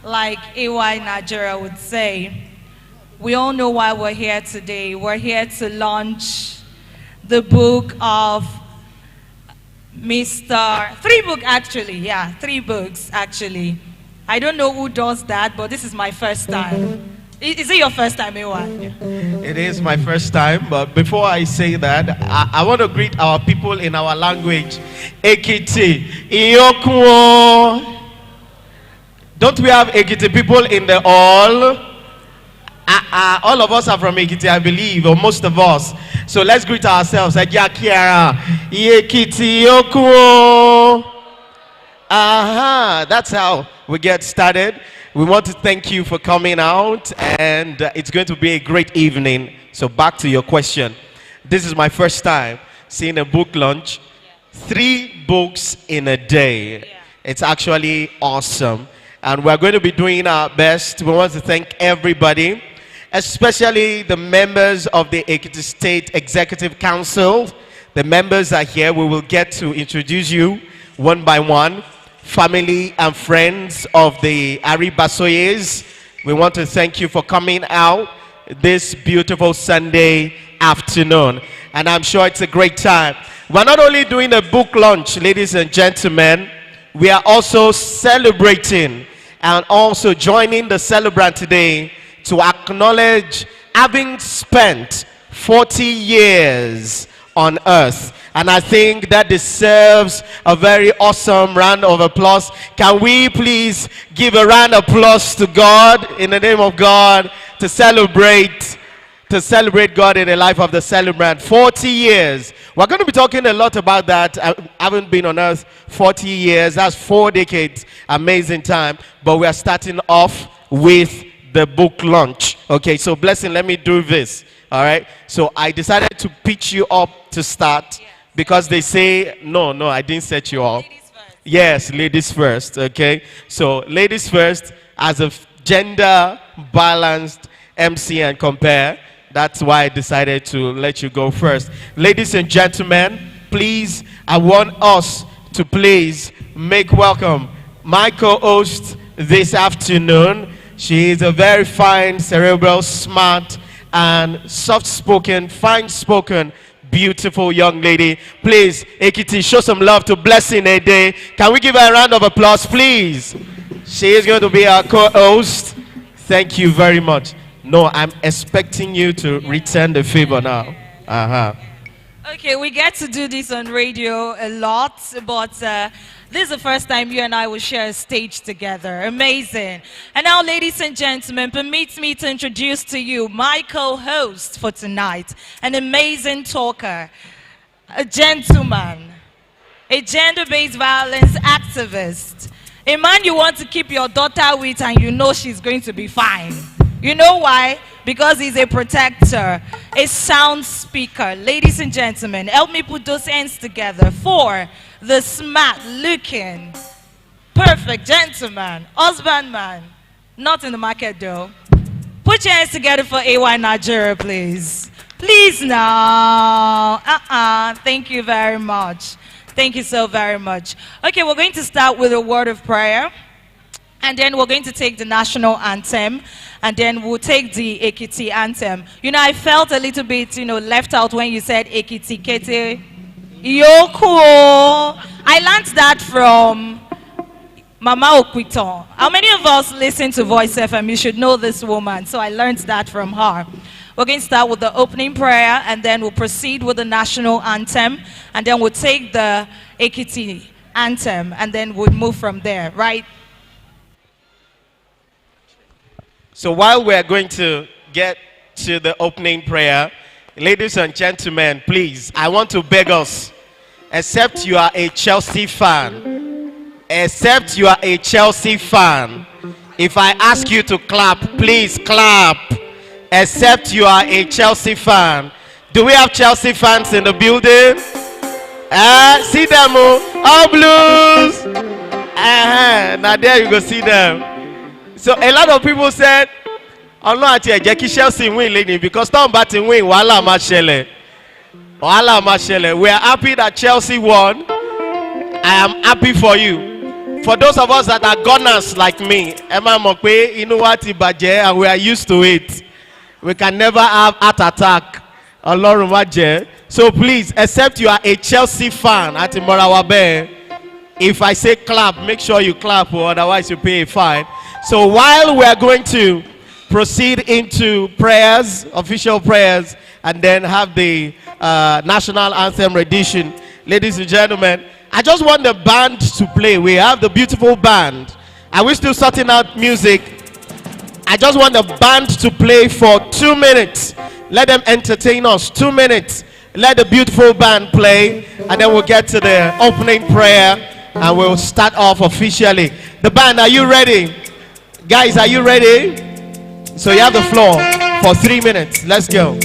Like AY Nigeria would say, we all know why we're here today. We're here to launch the book of Mr. Three books actually. I don't know who does that, but this is my first time. Is it your first time, AY? It is my first time, but before I say that, I want to greet our people in our language. Ekiti, Iyokuo. Don't we have Ekiti people in the hall? All of us are from Ekiti, I believe, or most of us. So let's greet ourselves. Ejakiara, Ekiti, Iyokuo. That's how we get started. We want to thank you for coming out, and it's going to be a great evening. So back to your question. This is my first time seeing a book launch. 3 books in a day. It's actually awesome. And we're going to be doing our best. We want to thank everybody, especially the members of the Ekiti State Executive Council. The members are here. We will get to introduce you one by one. Family and friends of the Aribasoyes, we want to thank you for coming out this beautiful Sunday afternoon. And I'm sure it's a great time. We're not only doing a book launch, ladies and gentlemen, we are also celebrating and also joining the celebrant today to acknowledge having spent 40 years on earth. And I think that deserves a very awesome round of applause. Can we please give a round of applause to God, in the name of God, to celebrate God in the life of the celebrant. 40 years. We're going to be talking a lot about that. I haven't been on earth 40 years. That's 4 decades. Amazing time. But we are starting off with the book launch. Okay, so Blessing, let me do this. All right. So I decided to pitch you up to start. Because they say, no, I didn't set you up. Ladies first. Yes, ladies first, okay? So, ladies first, as a gender balanced MC and compare, that's why I decided to let you go first. Ladies and gentlemen, please, I want us to please make welcome my co-host this afternoon. She is a very fine, cerebral, smart, and soft-spoken, fine-spoken, beautiful young lady. Please, Ekiti, show some love to Blessing Ede. Can we give her a round of applause, please? She is going to be our co-host. Thank you very much. No, I'm expecting you to return the favor now. Okay, we get to do this on radio a lot, but this is the first time you and I will share a stage together. Amazing. And now, ladies and gentlemen, permit me to introduce to you my co-host for tonight, an amazing talker, a gentleman, a gender-based violence activist, a man you want to keep your daughter with and you know she's going to be fine. You know why? Because he's a protector, a sound speaker. Ladies and gentlemen, help me put those hands together for the smart-looking, perfect gentleman, husbandman, not in the market though. Put your hands together for AY Nigeria, please. Please now. Thank you very much. Thank you so very much. Okay, we're going to start with a word of prayer. And then we're going to take the national anthem. And then we'll take the Ekiti anthem. You know, I felt a little bit, left out when you said Ekiti Kete. Yoko. I learned that from Mama Okwiton. How many of us listen to Voice FM? You should know this woman. So I learned that from her. We're going to start with the opening prayer, and then we'll proceed with the national anthem, and then we'll take the Ekiti anthem, and then we'll move from there, right? So while we're going to get to the opening prayer, ladies and gentlemen, please, I want to beg us, except you are a Chelsea fan, if I ask you to clap, please clap, except you are a Chelsea fan. Do we have Chelsea fans in the building? See them, all blues. Now there you go, see them. So a lot of people said, "Oh no, Chelsea win lady because Tom Batting win. Wala mashele. We are happy that Chelsea won. I am happy for you. For those of us that are gunners like me, Emma Mokwe, you know what, Ibaje, and we are used to it. We can never have heart attack. Ọlọ́run má jẹ́. So please, except you are a Chelsea fan at Imorawabe, if I say clap, make sure you clap, or otherwise you pay a fine. So while we are going to proceed into prayers, official prayers, and then have the national anthem rendition, ladies and gentlemen, I just want the band to play. We have the beautiful band. Are we still sorting out music? I just want the band to play for 2 minutes. Let them entertain us. 2 minutes. Let the beautiful band play, and then we'll get to the opening prayer, and we'll start off officially. The band, are you ready? Guys, are you ready? So you have the floor for 3 minutes. Let's go.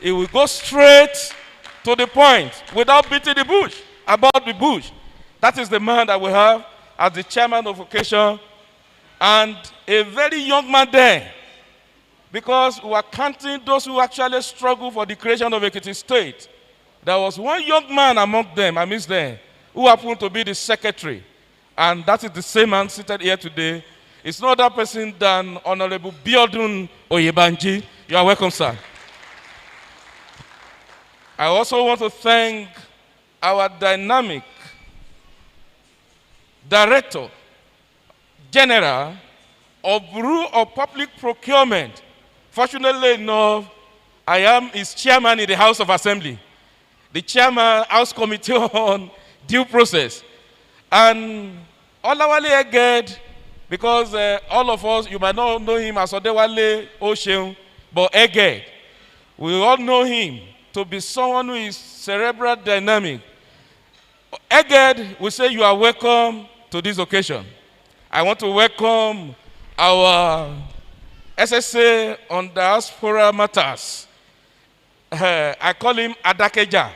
He will go straight to the point without beating the bush, about the bush. That is the man that we have as the chairman of occasion, and a very young man there, because we are counting those who actually struggle for the creation of Ekiti State. There was one young man among them, amidst them, who happened to be the secretary. And that is the same man seated here today. It's no other person than Honorable Biodun Oyebanji. You are welcome, sir. I also want to thank our dynamic Director General of Bureau of Public Procurement. Fortunately enough, I am his chairman in the House of Assembly, the chairman House Committee on Due Process. And Olawale Eged, because all of us, you might not know him as Odewale Osheun, but Eged, we all know him to be someone who is cerebral dynamic. Eged, we say you are welcome to this occasion. I want to welcome our SSA on diaspora matters. I call him Adakeja,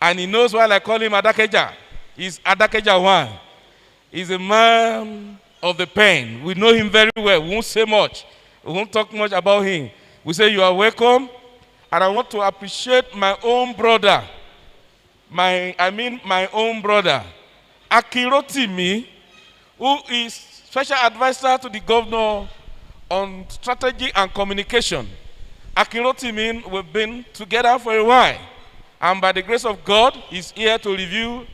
and he knows why I call him Adakeja. He's Adakeja one. He's a man of the pen. We know him very well. We won't say much. We won't talk much about him. We say you are welcome, and I want to appreciate my own brother. My own brother, Akirotimi, who is special advisor to the governor on strategy and communication. Akirotimi, we've been together for a while, and by the grace of God, he's here to review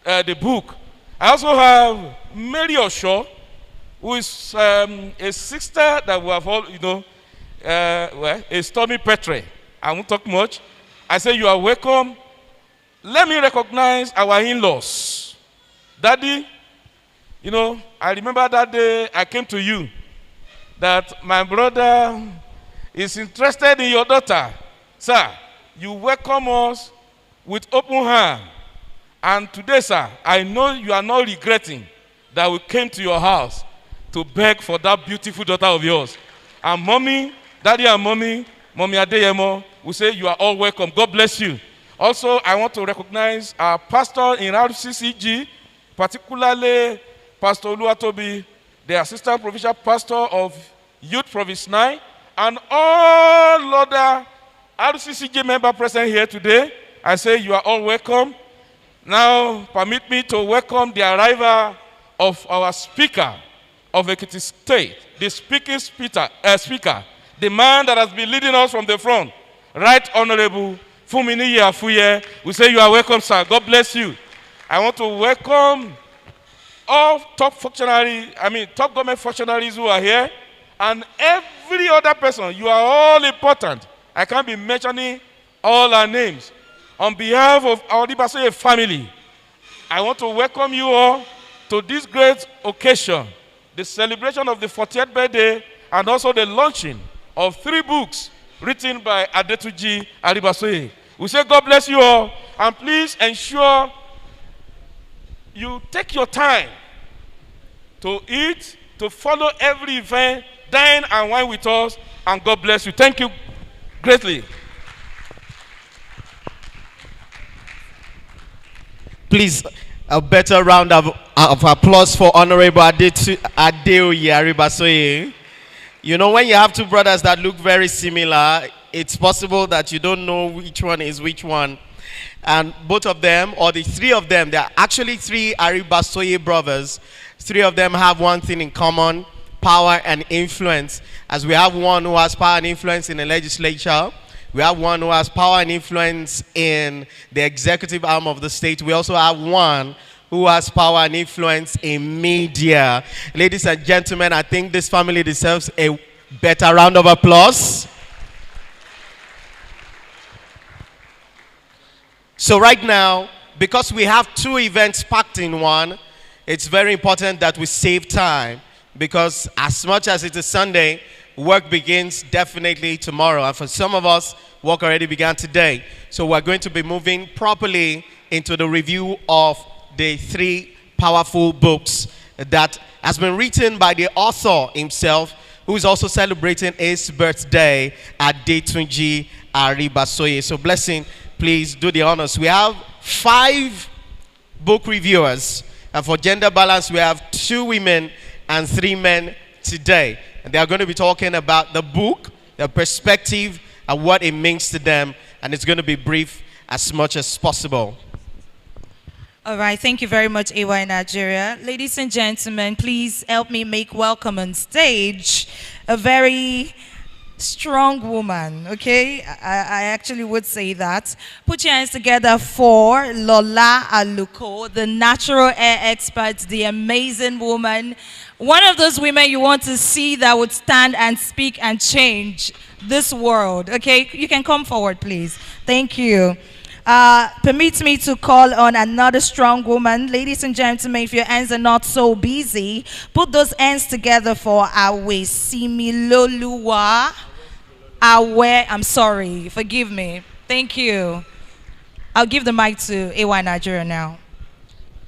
the book. I also have Mary Osho, who is a sister that we have all, a Stormy Petre. I won't talk much. I say you are welcome. Let me recognize our in-laws. Daddy, I remember that day I came to you, that my brother is interested in your daughter. Sir, you welcome us with open hand. And today, sir, I know you are not regretting that we came to your house to beg for that beautiful daughter of yours. And mommy, daddy and mommy Adeyemo, we say you are all welcome. God bless you. Also, I want to recognize our pastor in RCCG, particularly Pastor Oluwatobi, the Assistant Provincial Pastor of Youth Province 9, and all other RCCG members present here today. I say you are all welcome. Now, permit me to welcome the arrival of our Speaker of Ekiti State, the speaker, the man that has been leading us from the front, Right Honorable Fumini Afuye. We say you are welcome, sir. God bless you. I want to welcome all top government functionaries who are here, and every other person. You are all important. I can't be mentioning all our names. On behalf of our Aribasoye family, I want to welcome you all to this great occasion, the celebration of the 40th birthday, and also the launching of 3 books written by Adetunji Aribasoye. We say God bless you all, and please ensure you take your time to eat, to follow every event, dine and wine with us, and God bless you. Thank you greatly. Please, a better round of applause for Honorable Adeoye Aribasoye. You know, when you have 2 brothers that look very similar, it's possible that you don't know which one is which one. And both of them, or the 3 of them, there are actually 3 Aribasoye brothers. 3 of them have one thing in common: power and influence. As we have one who has power and influence in the legislature, we have one who has power and influence in the executive arm of the state. We also have one who has power and influence in media. Ladies and gentlemen, I think this family deserves a better round of applause. So right now, because we have 2 events packed in one, it's very important that we save time, because as much as it's a Sunday, work begins definitely tomorrow. And for some of us, work already began today. So we're going to be moving properly into the review of the 3 powerful books that has been written by the author himself, who is also celebrating his birthday, Adetunji Aribasoye. So blessing, please do the honors. We have 5 book reviewers. And for gender balance, we have 2 women and 3 men today. And they are going to be talking about the book, their perspective, and what it means to them. And it's going to be brief as much as possible. All right, thank you very much, AY Nigeria. Ladies and gentlemen, please help me make welcome on stage a very strong woman, okay? I actually would say that. Put your hands together for Lola Aluko, the natural hair expert, the amazing woman. One of those women you want to see that would stand and speak and change this world, okay? You can come forward, please. Thank you. Permit me to call on another strong woman. Ladies and gentlemen, if your hands are not so busy, put those hands together for Awe Similoluwa. Awe, I'm sorry, forgive me. Thank you. I'll give the mic to AY Nigeria now.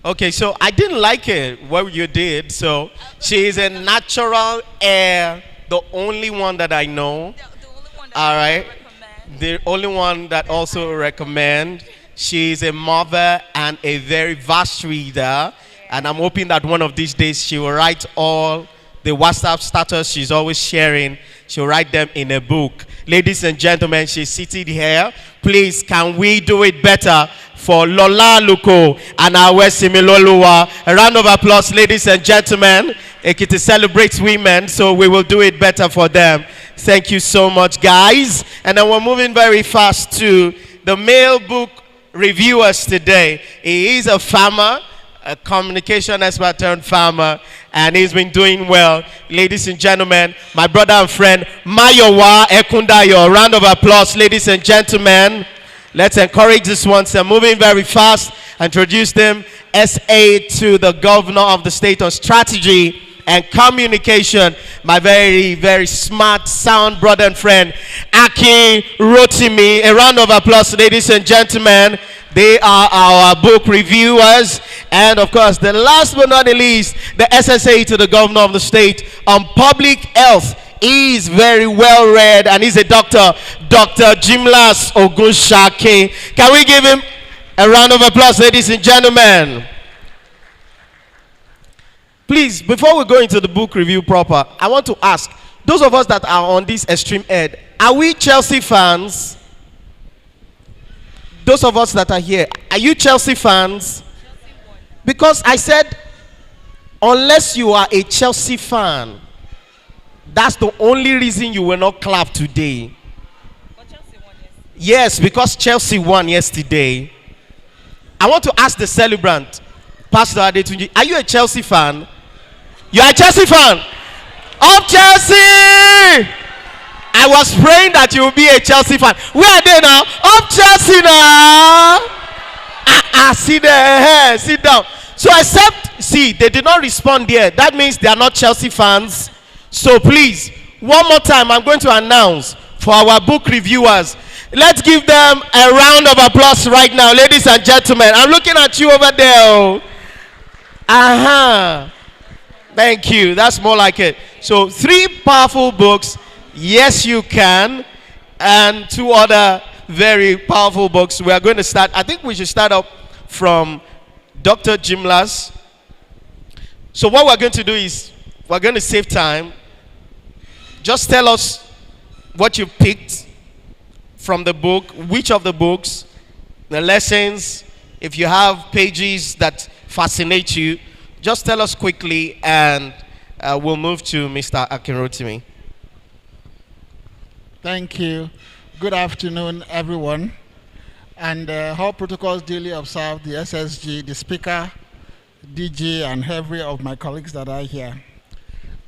Okay, so I didn't like it, what you did. So she is a natural hair, the only one that I know. The only one that All right. recommend. The only one that also recommend. She's a mother and a very vast reader. And I'm hoping that one of these days she will write all the WhatsApp status she's always sharing. She'll write them in a book. Ladies and gentlemen, she's seated here. Please, can we do it better for Lola Luko and Awe Similoluwa? A round of applause, ladies and gentlemen. Ekiti celebrates women, so we will do it better for them. Thank you so much, guys. And then we're moving very fast to the male book reviewers today. He is a farmer, a communication expert turned farmer, and he's been doing well. Ladies and gentlemen, my brother and friend, Mayowa Ekundayo. Round of applause, ladies and gentlemen. Let's encourage this one. So moving very fast. Introduce them, SA to the governor of the state on strategy and communication, my very, very smart, sound brother and friend, Aki Rotimi. A round of applause, ladies and gentlemen. They are our book reviewers. And of course, the last but not the least, the SSA to the governor of the state on public health. He is very well read and he's a doctor, Dr. Jimlas Ogunshake. Can we give him a round of applause, ladies and gentlemen? Please, before we go into the book review proper, I want to ask, those of us that are on this extreme end, are we Chelsea fans? Those of us that are here, are you Chelsea fans? Because I said, unless you are a Chelsea fan, that's the only reason you will not clap today. But Chelsea won yesterday. Yes, because Chelsea won yesterday. I want to ask the celebrant, Pastor Adetunji, are you a Chelsea fan? You are a Chelsea fan? Up Chelsea! I was praying that you will be a Chelsea fan. Where are they now? Up Chelsea now! Sit there, sit down. So except, see, they did not respond there. That means they are not Chelsea fans. So please, one more time, I'm going to announce for our book reviewers. Let's give them a round of applause right now, ladies and gentlemen. I'm looking at you over there. Thank you. That's more like it. So 3 powerful books, Yes You Can, and 2 other very powerful books. We are going to start. I think we should start up from Dr. Jimlas. So what we're going to do is we're going to save time. Just tell us what you picked from the book, which of the books, the lessons, if you have pages that fascinate you, just tell us quickly and we'll move to Mr. Akinrotimi. Thank you. Good afternoon, everyone. And all protocols duly observed, the SSG, the speaker, DG, and every of my colleagues that are here.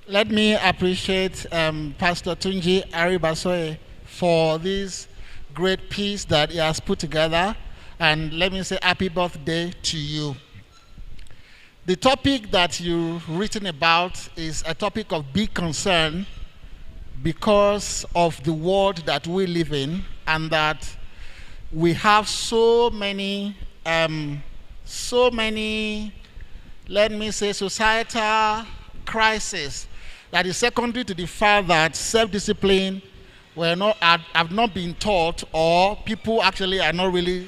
Let me appreciate Pastor Tunji Aribasoye for this great piece that he has put together. And let me say happy birthday to you. The topic that you've written about is a topic of big concern because of the world that we live in, and that we have so many, let me say, societal crises that is secondary to the fact that self-discipline have not been taught, or people actually are not really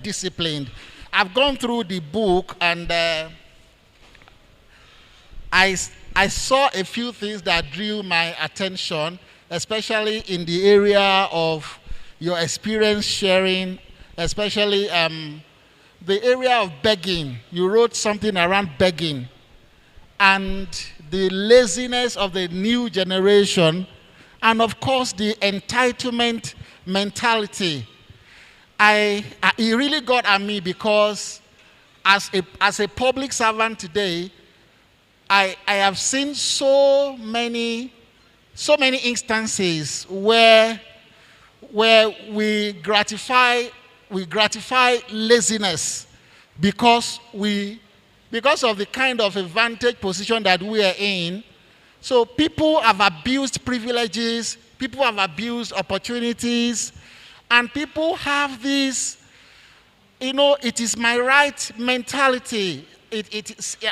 disciplined. I've gone through the book, and I saw a few things that drew my attention, especially in the area of your experience sharing, especially the area of begging. You wrote something around begging and the laziness of the new generation, and of course the entitlement mentality. It really got at me, because as a public servant today, I have seen so many instances where we gratify laziness because of the kind of advantage position that we are in. So people have abused privileges, people have abused opportunities, and people have this, it is my right mentality.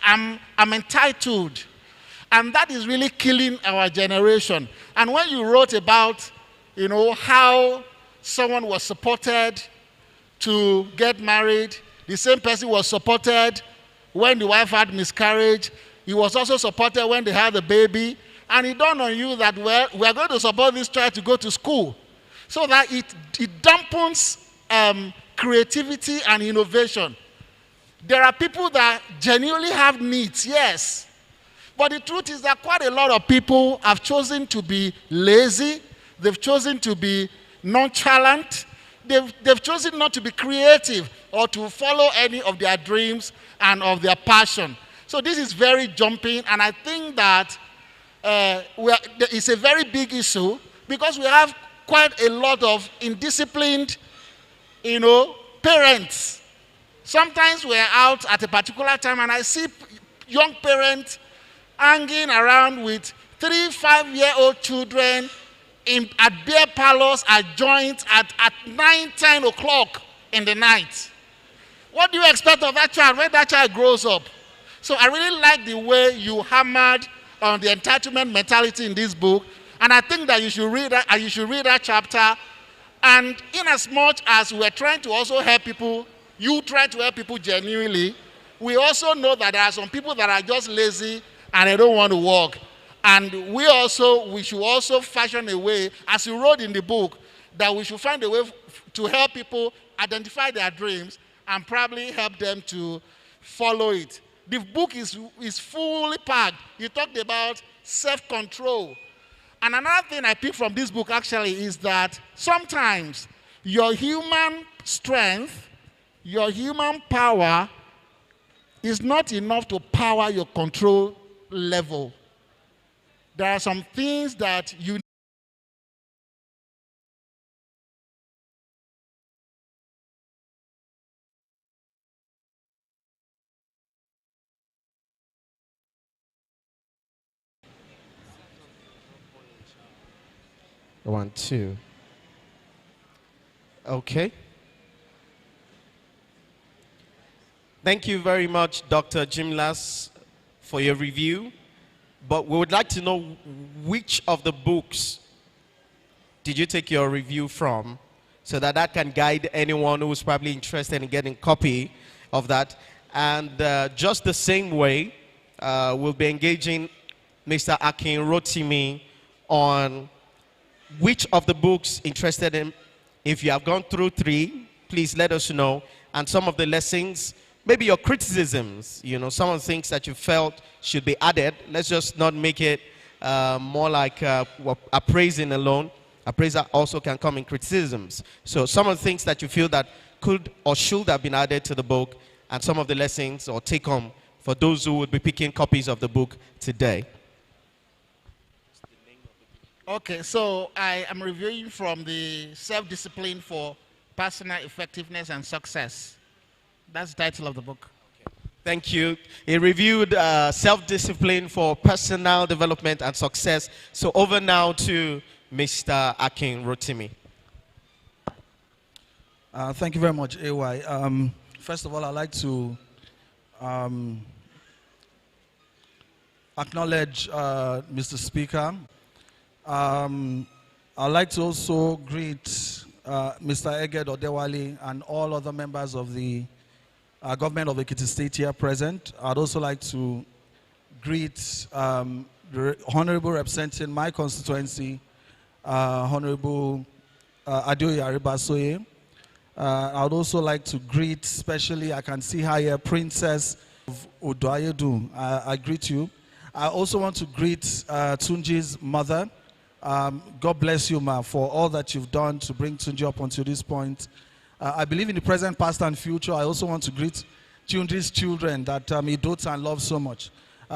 I'm entitled. And that is really killing our generation. And when you wrote about, how someone was supported to get married, the same person was supported when the wife had miscarriage, he was also supported when they had a baby, and it dawned on you that, well, we're going to support this child to go to school, so that it dampens creativity and innovation. There are people that genuinely have needs, yes. But the truth is that quite a lot of people have chosen to be lazy. They've chosen to be nonchalant. They've chosen not to be creative or to follow any of their dreams and of their passion. So this is very jumping, and I think that it's a very big issue, because we have quite a lot of indisciplined, parents. Sometimes we're out at a particular time and I see young parents hanging around with 3-5-year-old children at beer parlors, at joints at 9-10 o'clock in the night. What do you expect of that child when that child grows up? So I really like the way you hammered on the entitlement mentality in this book, and I think that you should read that chapter. And in as much as we're trying to also help people, you try to help people genuinely, we also know that there are some people that are just lazy and they don't want to work. And we should also fashion a way, as you wrote in the book, that we should find a way to help people identify their dreams and probably help them to follow it. The book is fully packed. You talked about self-control. And another thing I picked from this book actually is that sometimes your human strength, your human power is not enough to power your control level. There are some things that you One, two. Okay. Thank you very much, Dr. Jimlas, for your review. But we would like to know, which of the books did you take your review from, so that can guide anyone who's probably interested in getting a copy of that. And just the same way, we'll be engaging Mr. Akin Rotimi on which of the books interested in. If you have gone through 3, please let us know. And some of the lessons, maybe your criticisms, some of the things that you felt should be added. Let's just not make it more like appraising alone. Appraiser also can come in criticisms. So some of the things that you feel that could or should have been added to the book, and some of the lessons or take home for those who would be picking copies of the book today. Okay, so I am reviewing from the Self-Discipline for Personal Effectiveness and Success. That's the title of the book. Thank you. He reviewed Self-Discipline for Personal Development and Success. So over now to Mr. Akin Rotimi. Thank you very much, AY. First of all, I'd like to acknowledge Mr. Speaker. I'd like to also greet Mr. Eged Odewale and all other members of the government of Ekiti State here present. I'd also like to greet the Honorable representing my constituency, Honorable Aribasoye. I would also like to greet, especially, I can see her here, Princess of Odoayedu. I greet you. I also want to greet Tunji's mother. God bless you, ma, for all that you've done to bring Tunji up until this point. I believe in the present, past, and future. I also want to greet Tunji's children that he dotes and loves so much.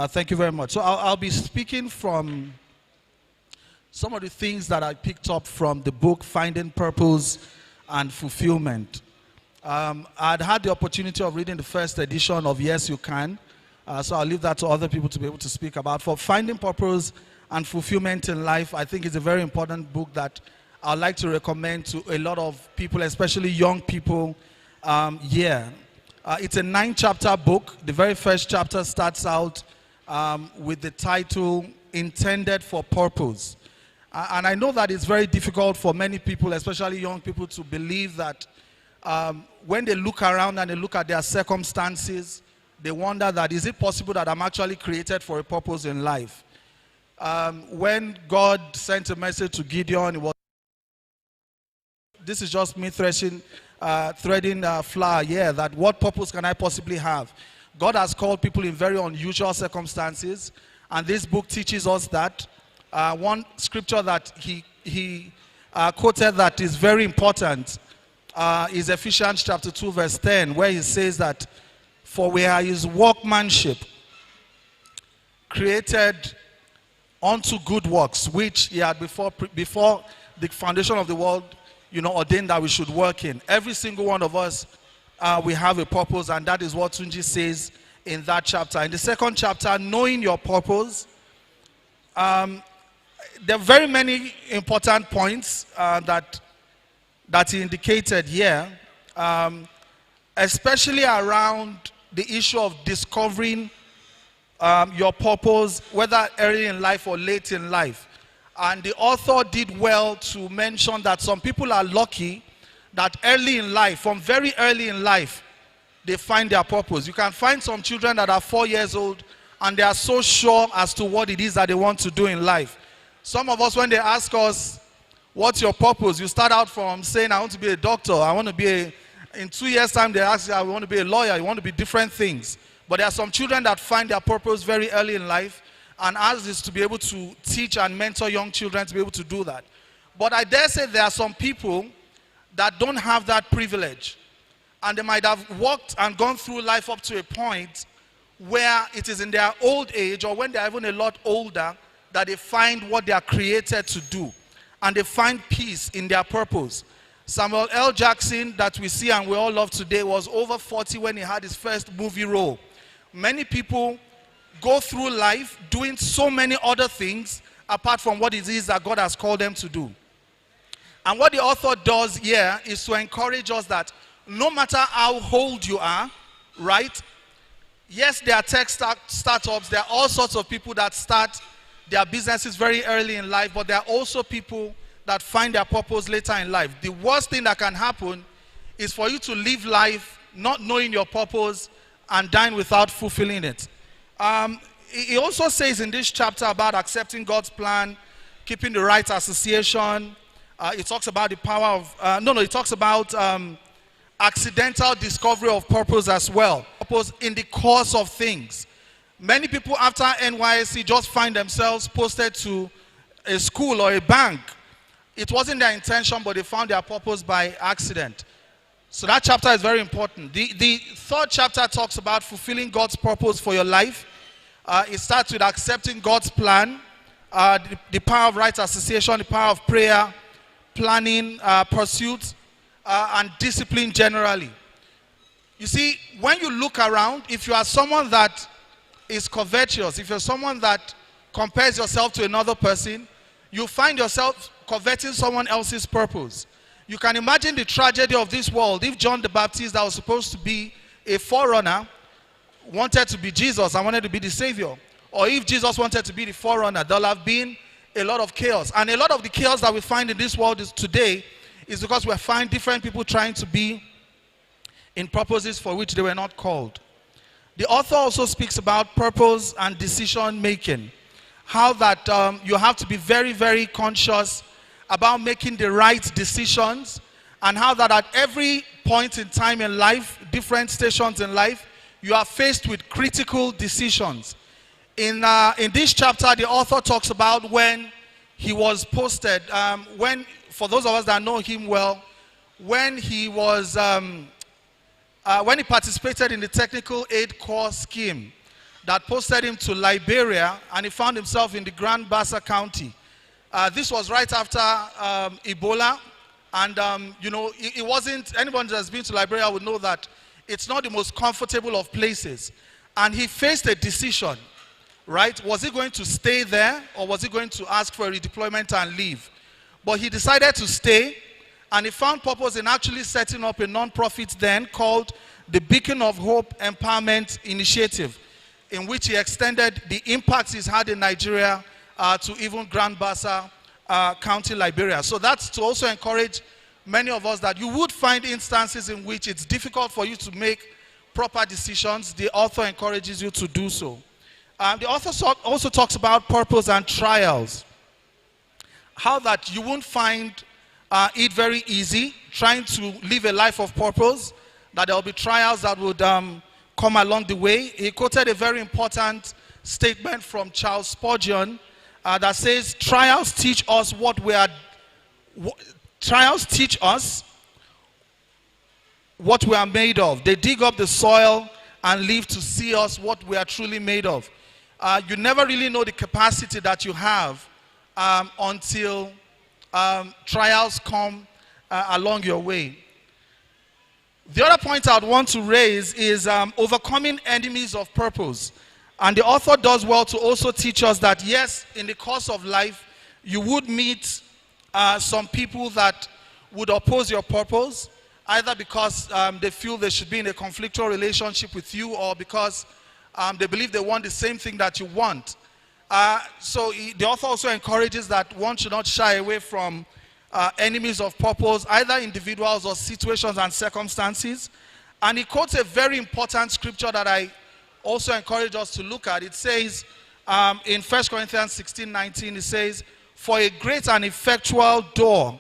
Thank you very much. So I'll be speaking from some of the things that I picked up from the book, Finding Purpose and Fulfillment. I'd had the opportunity of reading the first edition of Yes, You Can. So I'll leave that to other people to be able to speak about. For Finding Purpose and Fulfillment in Life, I think it's a very important book that I'd like to recommend to a lot of people, especially young people. It's a 9-chapter book. The very first chapter starts out with the title, Intended for Purpose. And I know that it's very difficult for many people, especially young people, to believe that when they look around and they look at their circumstances, they wonder that, is it possible that I'm actually created for a purpose in life? When God sent a message to Gideon, this is just me threading flour, that what purpose can I possibly have? God has called people in very unusual circumstances, and this book teaches us that. One scripture that he quoted that is very important is Ephesians chapter 2 verse 10, where he says that, for we are his workmanship, created unto good works, which he had before the foundation of the world, ordained that we should work in. Every single one of us, we have a purpose, and that is what Tunji says in that chapter. In the second chapter, knowing your purpose, there are very many important points that he indicated here, especially around the issue of discovering your purpose, whether early in life or late in life. And the author did well to mention that some people are lucky that early in life, from very early in life, they find their purpose. You can find some children that are 4 years old and they are so sure as to what it is that they want to do in life. Some of us, when they ask us, what's your purpose? You start out from saying, I want to be a doctor. I want to be in 2 years' time, they ask you, I want to be a lawyer. You want to be different things. But there are some children that find their purpose very early in life, and ours is to be able to teach and mentor young children to be able to do that. But I dare say there are some people that don't have that privilege, and they might have walked and gone through life up to a point where it is in their old age, or when they're even a lot older, that they find what they are created to do, and they find peace in their purpose. Samuel L. Jackson, that we see and we all love today, was over 40 when he had his first movie role. Many people go through life doing so many other things apart from what it is that God has called them to do. And what the author does here is to encourage us that no matter how old you are, right? Yes, there are tech startups. There are all sorts of people that start their businesses very early in life, but there are also people that find their purpose later in life. The worst thing that can happen is for you to live life not knowing your purpose and dying without fulfilling it. He also says in this chapter about accepting God's plan, keeping the right association. He talks about the power of, he talks about accidental discovery of purpose as well. Purpose in the course of things. Many people after NYSC just find themselves posted to a school or a bank. It wasn't their intention, but they found their purpose by accident. So that chapter is very important. The third chapter talks about fulfilling God's purpose for your life. It starts with accepting God's plan, the power of right association, the power of prayer, planning, pursuit, and discipline generally. You see, when you look around, if you are someone that is covetous, if you're someone that compares yourself to another person, you find yourself coveting someone else's purpose. You can imagine the tragedy of this world if John the Baptist, that was supposed to be a forerunner, wanted to be Jesus and wanted to be the Savior. or if Jesus wanted to be the forerunner, there'll have been a lot of chaos. And a lot of the chaos that we find in this world today is because we find different people trying to be in purposes for which they were not called. The author also speaks about purpose and decision making. How that you have to be very, very conscious about making the right decisions, and how that at every point in time in life, different stations in life, you are faced with critical decisions. In this chapter, the author talks about when he was posted, for those of us that know him well, when he participated in the technical aid corps scheme that posted him to Liberia, and he found himself in the Grand Bassa County. This was right after Ebola, and you know, it wasn't, anyone that has been to Liberia would know that it's not the most comfortable of places. And he faced a decision, right? Was he going to stay there, or was he going to ask for a redeployment and leave? But he decided to stay, and he found purpose in actually setting up a non-profit then called the Beacon of Hope Empowerment Initiative, in which he extended the impacts he's had in Nigeria to even Grand Bassa County, Liberia. So that's to also encourage many of us that you would find instances in which it's difficult for you to make proper decisions. The author encourages you to do so. The author also talks about purpose and trials. How that you won't find it very easy trying to live a life of purpose, that there will be trials that would come along the way. He quoted a very important statement from Charles Spurgeon that says, trials teach us trials teach us what we are made of. They dig up the soil and live to see us what we are truly made of. You never really know the capacity that you have until trials come along your way. The other point I'd want to raise is overcoming enemies of purpose. And the author does well to also teach us that, yes, in the course of life, you would meet some people that would oppose your purpose, either because they feel they should be in a conflictual relationship with you, or because they believe they want the same thing that you want. So the author also encourages that one should not shy away from enemies of purpose, either individuals or situations and circumstances. And he quotes a very important scripture that I also encourage us to look at. It says in 1 Corinthians 16:19, it says, "For a great and effectual door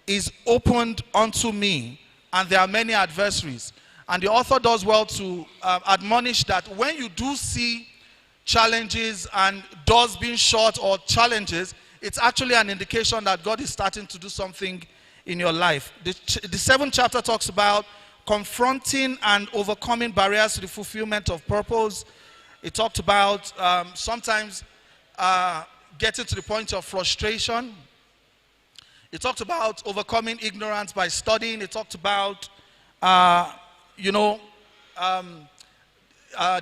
is opened unto me, and there are many adversaries." And the author does well to admonish that when you do see challenges and doors being shut or challenges, it's actually an indication that God is starting to do something in your life. The 7th chapter talks about confronting and overcoming barriers to the fulfillment of purpose. It talked about sometimes getting to the point of frustration. It talked about overcoming ignorance by studying. It talked about,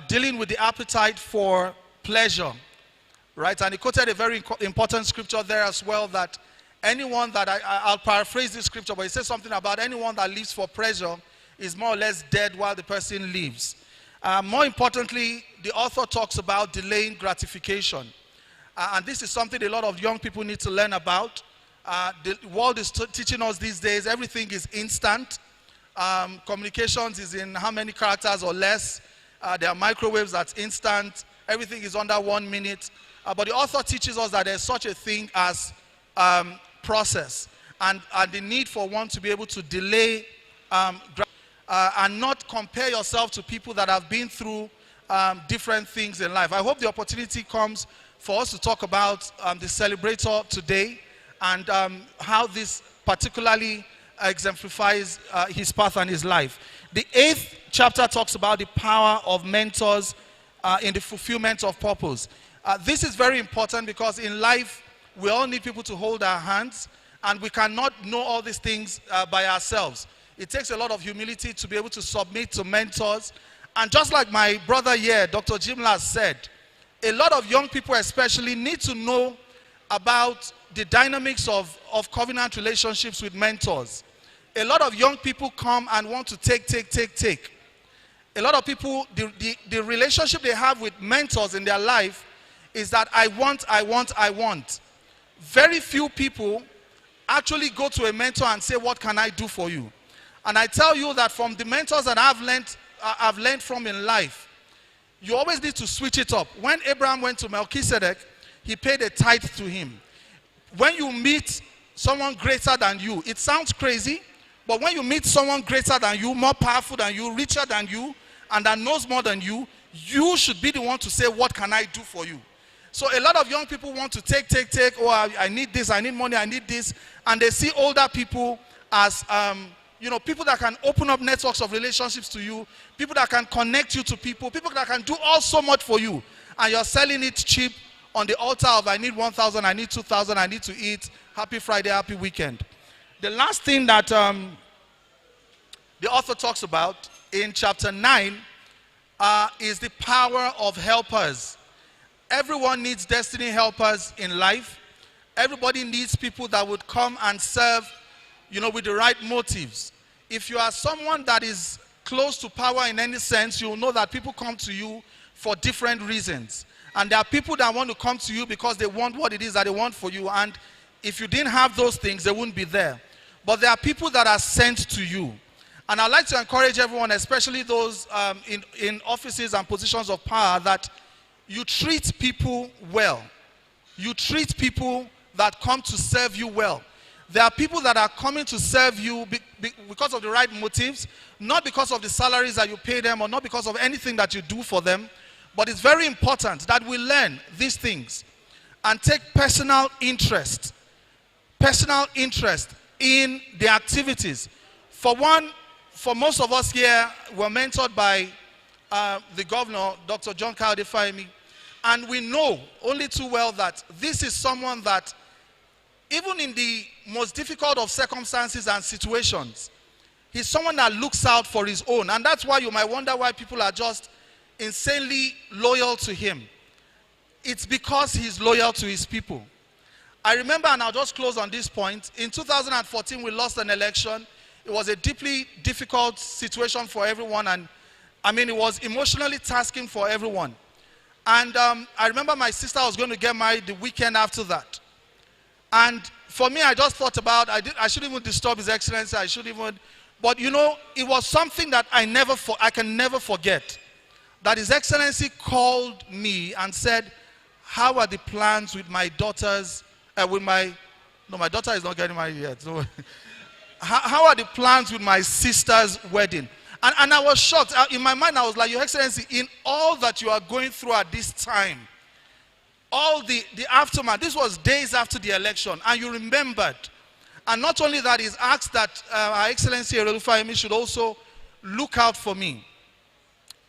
dealing with the appetite for pleasure, right? And he quoted a very important scripture there as well, that anyone that, I'll paraphrase this scripture, but it says something about anyone that lives for pleasure is more or less dead while the person lives. More importantly, the author talks about delaying gratification. And this is something a lot of young people need to learn about. The world is teaching us these days, everything is instant. Communications is in how many characters or less. There are microwaves that's instant. Everything is under 1 minute. But the author teaches us that there's such a thing as process. And the need for one to be able to delay and not compare yourself to people that have been through different things in life. I hope the opportunity comes for us to talk about the celebrator today, and how this particularly exemplifies his path and his life. The 8th chapter talks about the power of mentors in the fulfillment of purpose. This is very important because in life, we all need people to hold our hands, and we cannot know all these things by ourselves. It takes a lot of humility to be able to submit to mentors. And just like my brother here, Dr. Jimla said, a lot of young people especially need to know about the dynamics of covenant relationships with mentors. A lot of young people come and want to take. A lot of people, the relationship they have with mentors in their life is that I want. Very few people actually go to a mentor and say, what can I do for you? And I tell you that from the mentors that I've learned from in life, you always need to switch it up. When Abraham went to Melchizedek, he paid a tithe to him. When you meet someone greater than you, it sounds crazy, but when you meet someone greater than you, more powerful than you, richer than you, and that knows more than you, you should be the one to say, what can I do for you? So a lot of young people want to take, oh, I need this, I need money, I need this, and they see older people as, people that can open up networks of relationships to you, people that can connect you to people that can do all so much for you, and you're selling it cheap on the altar of I need 1,000, I need 2,000, I need to eat, happy Friday, happy weekend. The last thing that the author talks about in chapter 9 is the power of helpers. Everyone needs destiny helpers in life. Everybody needs people that would come and serve, with the right motives. If you are someone that is close to power in any sense, you'll know that people come to you for different reasons. And there are people that want to come to you because they want what it is that they want for you. And if you didn't have those things, they wouldn't be there. But there are people that are sent to you. And I'd like to encourage everyone, especially those in offices and positions of power, that you treat people well. You treat people that come to serve you well. There are people that are coming to serve you because of the right motives, not because of the salaries that you pay them or not because of anything that you do for them. But it's very important that we learn these things and take personal interest in the activities. For one, for most of us here, we're mentored by the governor, Dr. John Adefayemi, and we know only too well that this is someone that, even in the most difficult of circumstances and situations, he's someone that looks out for his own. And that's why you might wonder why people are just insanely loyal to him. It's because he's loyal to his people. I remember, and I'll just close on this point, in 2014 we lost an election. It was a deeply difficult situation for everyone, and it was emotionally tasking for everyone. And I remember my sister was going to get married the weekend after that. And for me, I just thought about, I shouldn't even disturb His Excellency, but it was something that I can never forget. That His Excellency called me and said, how are the plans with my daughters, my daughter is not getting married yet. So how are the plans with my sister's wedding? And I was shocked. In my mind, I was like, Your Excellency, in all that you are going through at this time, all the aftermath, this was days after the election, and you remembered. And not only that, he's asked that Her Excellency Erelufayemi should also look out for me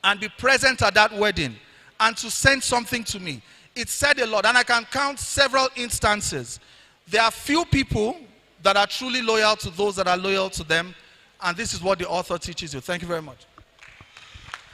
and be present at that wedding and to send something to me. It said a lot, and I can count several instances. There are few people that are truly loyal to those that are loyal to them, and this is what the author teaches you. Thank you very much.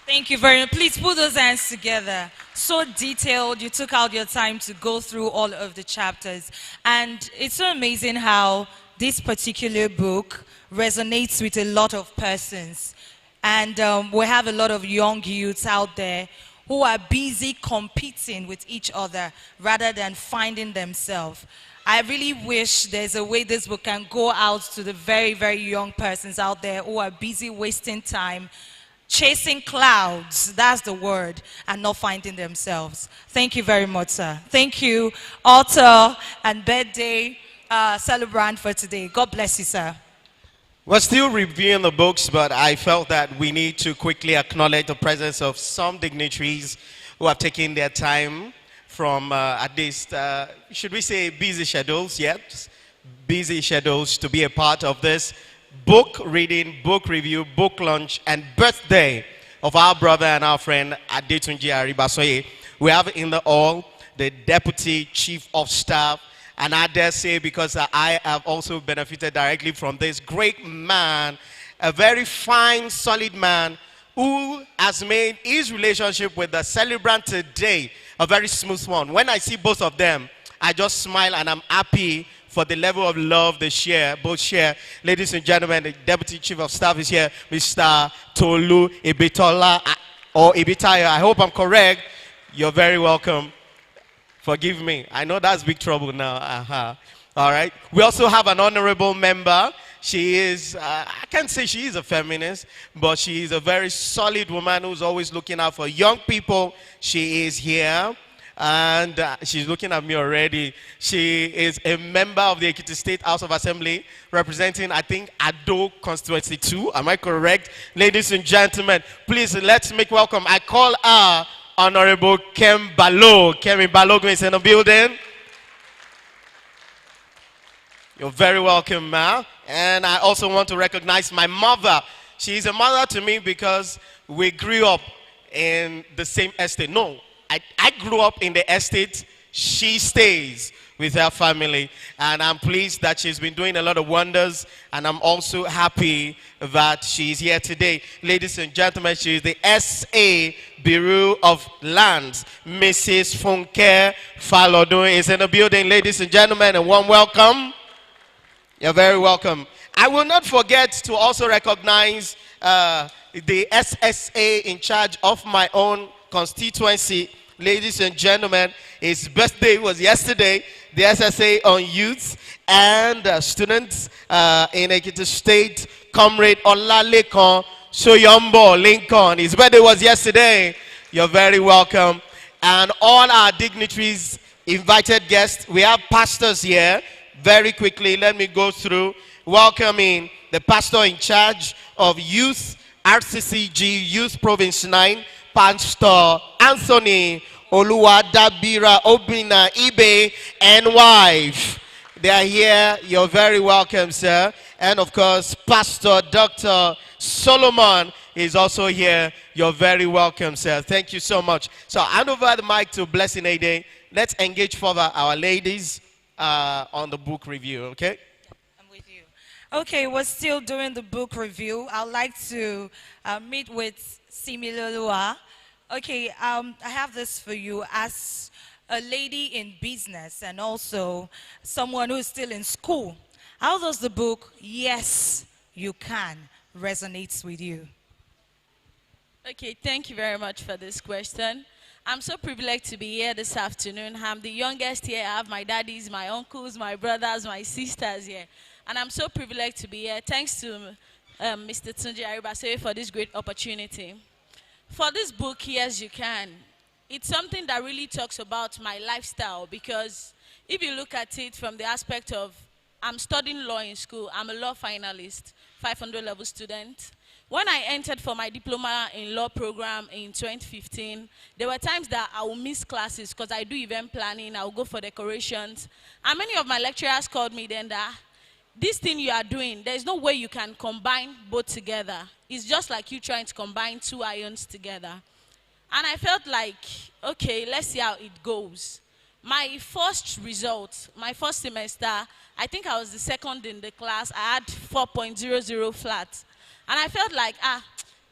Thank you very much. Please put those hands together. So detailed. You took out your time to go through all of the chapters. And it's so amazing how this particular book resonates with a lot of persons. And we have a lot of young youths out there who are busy competing with each other rather than finding themselves. I really wish there's a way this book can go out to the very, very young persons out there who are busy wasting time, chasing clouds, that's the word, and not finding themselves. Thank you very much, sir. Thank you, author and birthday celebrant for today. God bless you, sir. We're still reviewing the books, but I felt that we need to quickly acknowledge the presence of some dignitaries who have taken their time from at least, should we say busy schedules, yes? Busy schedules to be a part of this book reading, book review, book launch, and birthday of our brother and our friend Adetunji Aribasoye. We have in the hall the Deputy Chief of Staff, and I dare say, because I have also benefited directly from this great man, a very fine, solid man who has made his relationship with the celebrant today a very smooth one. When I see both of them, I just smile and I'm happy for the level of love they share, both share. Ladies and gentlemen, the Deputy Chief of Staff is here, Mr. Tolu Ibitola, or Ibitayo. I hope I'm correct. You're very welcome. Forgive me. I know that's big trouble now. All right. We also have an honorable member. She is, I can't say she is a feminist, but she is a very solid woman who's always looking out for young people. She is here. And she's looking at me already. She is a member of the Ekiti State House of Assembly, representing, I think, Ado Constituency 2. Am I correct? Ladies and gentlemen, please let's make welcome. I call her Honorable Kem Balo. Kemi Balogun is in the building. You're very welcome, ma. And I also want to recognize my mother. She is a mother to me because we grew up in the same estate. No, I grew up in the estate. She stays with her family. And I'm pleased that she's been doing a lot of wonders. And I'm also happy that she's here today. Ladies and gentlemen, she is the SA Bureau of Lands. Mrs. Funke Falodun is in the building. Ladies and gentlemen, a warm welcome. You're very welcome. I will not forget to also recognize the SSA in charge of my own constituency. Ladies and gentlemen, his birthday was yesterday. The SSA on youth and students in Ekiti State, Comrade Olalekan Soyombo Lincoln. His birthday was yesterday. You're very welcome. And all our dignitaries, invited guests, we have pastors here. Very quickly, let me go through welcoming the pastor in charge of youth, RCCG Youth Province 9, Pastor Anthony Oluwadabira Obina Ibe and wife. They are here. You're very welcome, sir. And of course, Pastor Dr. Solomon is also here. You're very welcome, sir. Thank you so much. So I hand over the mic to Blessing Ade. Let's engage further our ladies on the book review, okay? I'm with you. Okay, we're still doing the book review. I'd like to meet with Similolua. Okay, I have this for you as a lady in business and also someone who's still in school. How does the book, Yes, You Can, resonates with you? Okay, thank you very much for this question. I'm so privileged to be here this afternoon. I'm the youngest here. I have my daddies, my uncles, my brothers, my sisters here. And I'm so privileged to be here. Thanks to Mr. Tunji Aribasoye for this great opportunity. For this book, Yes, You Can, it's something that really talks about my lifestyle, because if you look at it from the aspect of I'm studying law in school, I'm a law finalist, 500 level student. When I entered for my diploma in law program in 2015, there were times that I would miss classes because I do event planning, I will go for decorations. And many of my lecturers called me then that this thing you are doing, there's no way you can combine both together. It's just like you trying to combine two irons together. And I felt like, okay, let's see how it goes. My first result, my first semester, I think I was the second in the class. I had 4.00 flat. And I felt like,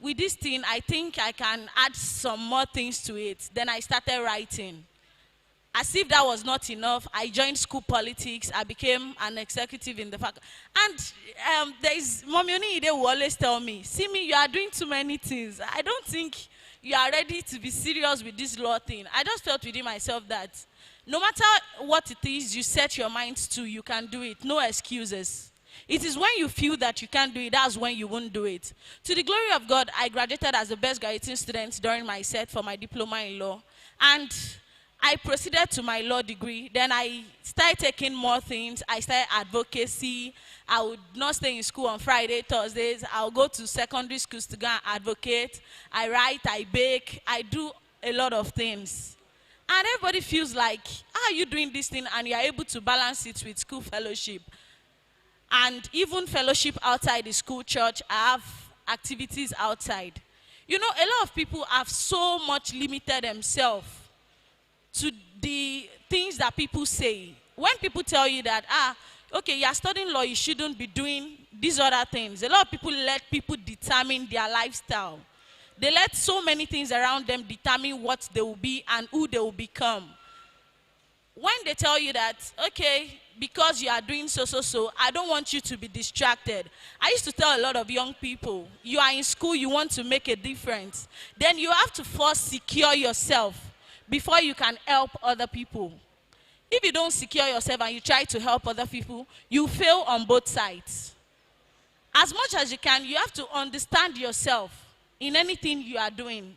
with this thing, I think I can add some more things to it. Then I started writing. As if that was not enough, I joined school politics. I became an executive in the faculty. And there is Mommy Ide who always tell me, see me, you are doing too many things. I don't think you are ready to be serious with this law thing. I just felt within myself that no matter what it is you set your mind to, you can do it. No excuses. It is when you feel that you can't do it, that's when you won't do it. To the glory of God, I graduated as the best graduating student during my set for my diploma in law. And I proceeded to my law degree. Then I started taking more things. I started advocacy. I would not stay in school on Friday, Thursdays. I would go to secondary schools to go and advocate. I write, I bake, I do a lot of things. And everybody feels like, how are you doing this thing? And you're able to balance it with school fellowship. And even fellowship outside the school church, I have activities outside. You know, a lot of people have so much limited themselves to the things that people say. When people tell you that, okay, you're studying law, you shouldn't be doing these other things. A lot of people let people determine their lifestyle. They let so many things around them determine what they will be and who they will become. When they tell you that, okay, because you are doing so, I don't want you to be distracted. I used to tell a lot of young people, you are in school, you want to make a difference. Then you have to first secure yourself. before you can help other people. If you don't secure yourself and you try to help other people, you fail on both sides. As much as you can, you have to understand yourself in anything you are doing.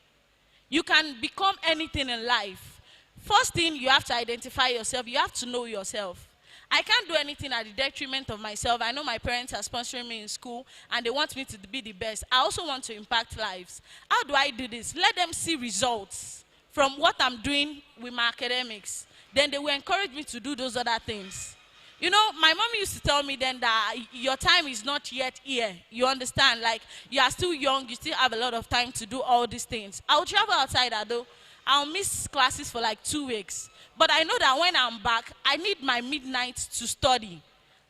You can become anything in life. First thing, you have to identify yourself. You have to know yourself. I can't do anything at the detriment of myself. I know my parents are sponsoring me in school and they want me to be the best. I also want to impact lives. How do I do this? Let them see results from what I'm doing with my academics. Then they will encourage me to do those other things. You know, my mom used to tell me then that your time is not yet here. You understand? Like, you are still young, you still have a lot of time to do all these things. I'll travel outside, though. I'll miss classes for like 2 weeks. But I know that when I'm back, I need my midnight to study.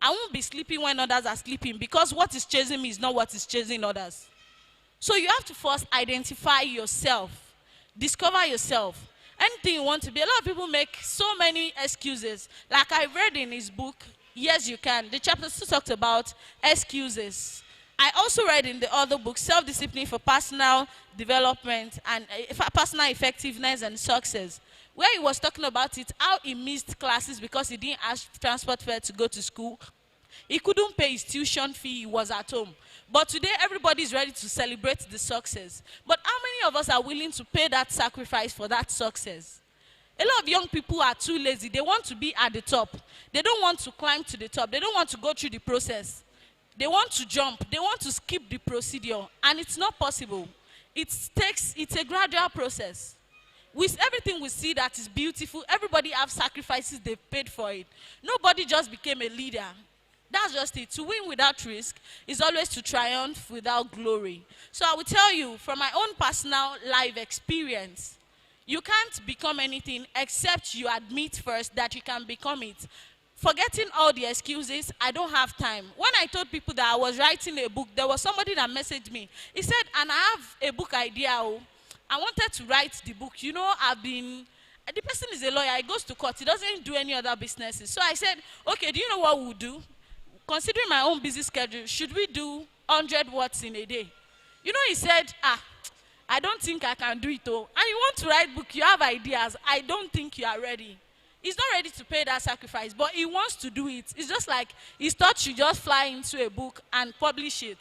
I won't be sleeping when others are sleeping because what is chasing me is not what is chasing others. So you have to first identify yourself. Discover yourself. Anything you want to be. A lot of people make so many excuses. Like I read in his book, Yes You Can. The chapter 2 talks about excuses. I also read in the other book, Self-Discipline for Personal Development and Personal Effectiveness and Success, where he was talking about it, how he missed classes because he didn't have transport fare to go to school. He couldn't pay his tuition fee, he was at home. But today, everybody is ready to celebrate the success. But how many of us are willing to pay that sacrifice for that success? A lot of young people are too lazy. They want to be at the top. They don't want to climb to the top. They don't want to go through the process. They want to jump. They want to skip the procedure. And it's not possible. It's a gradual process. With everything we see that is beautiful, everybody have sacrifices, they've paid for it. Nobody just became a leader. That's just it. To win without risk is always to triumph without glory. So I will tell you, from my own personal life experience, you can't become anything except you admit first that you can become it. Forgetting all the excuses, I don't have time. When I told people that I was writing a book, there was somebody that messaged me. He said, and I have a book idea. Oh. I wanted to write the book. You know, the person is a lawyer. He goes to court. He doesn't do any other businesses. So I said, okay, do you know what we'll do? Considering my own busy schedule, should we do 100 words in a day? You know, he said, I don't think I can do it all. And you want to write book, you have ideas. I don't think you are ready. He's not ready to pay that sacrifice, but he wants to do it. It's just like he thought you just fly into a book and publish it.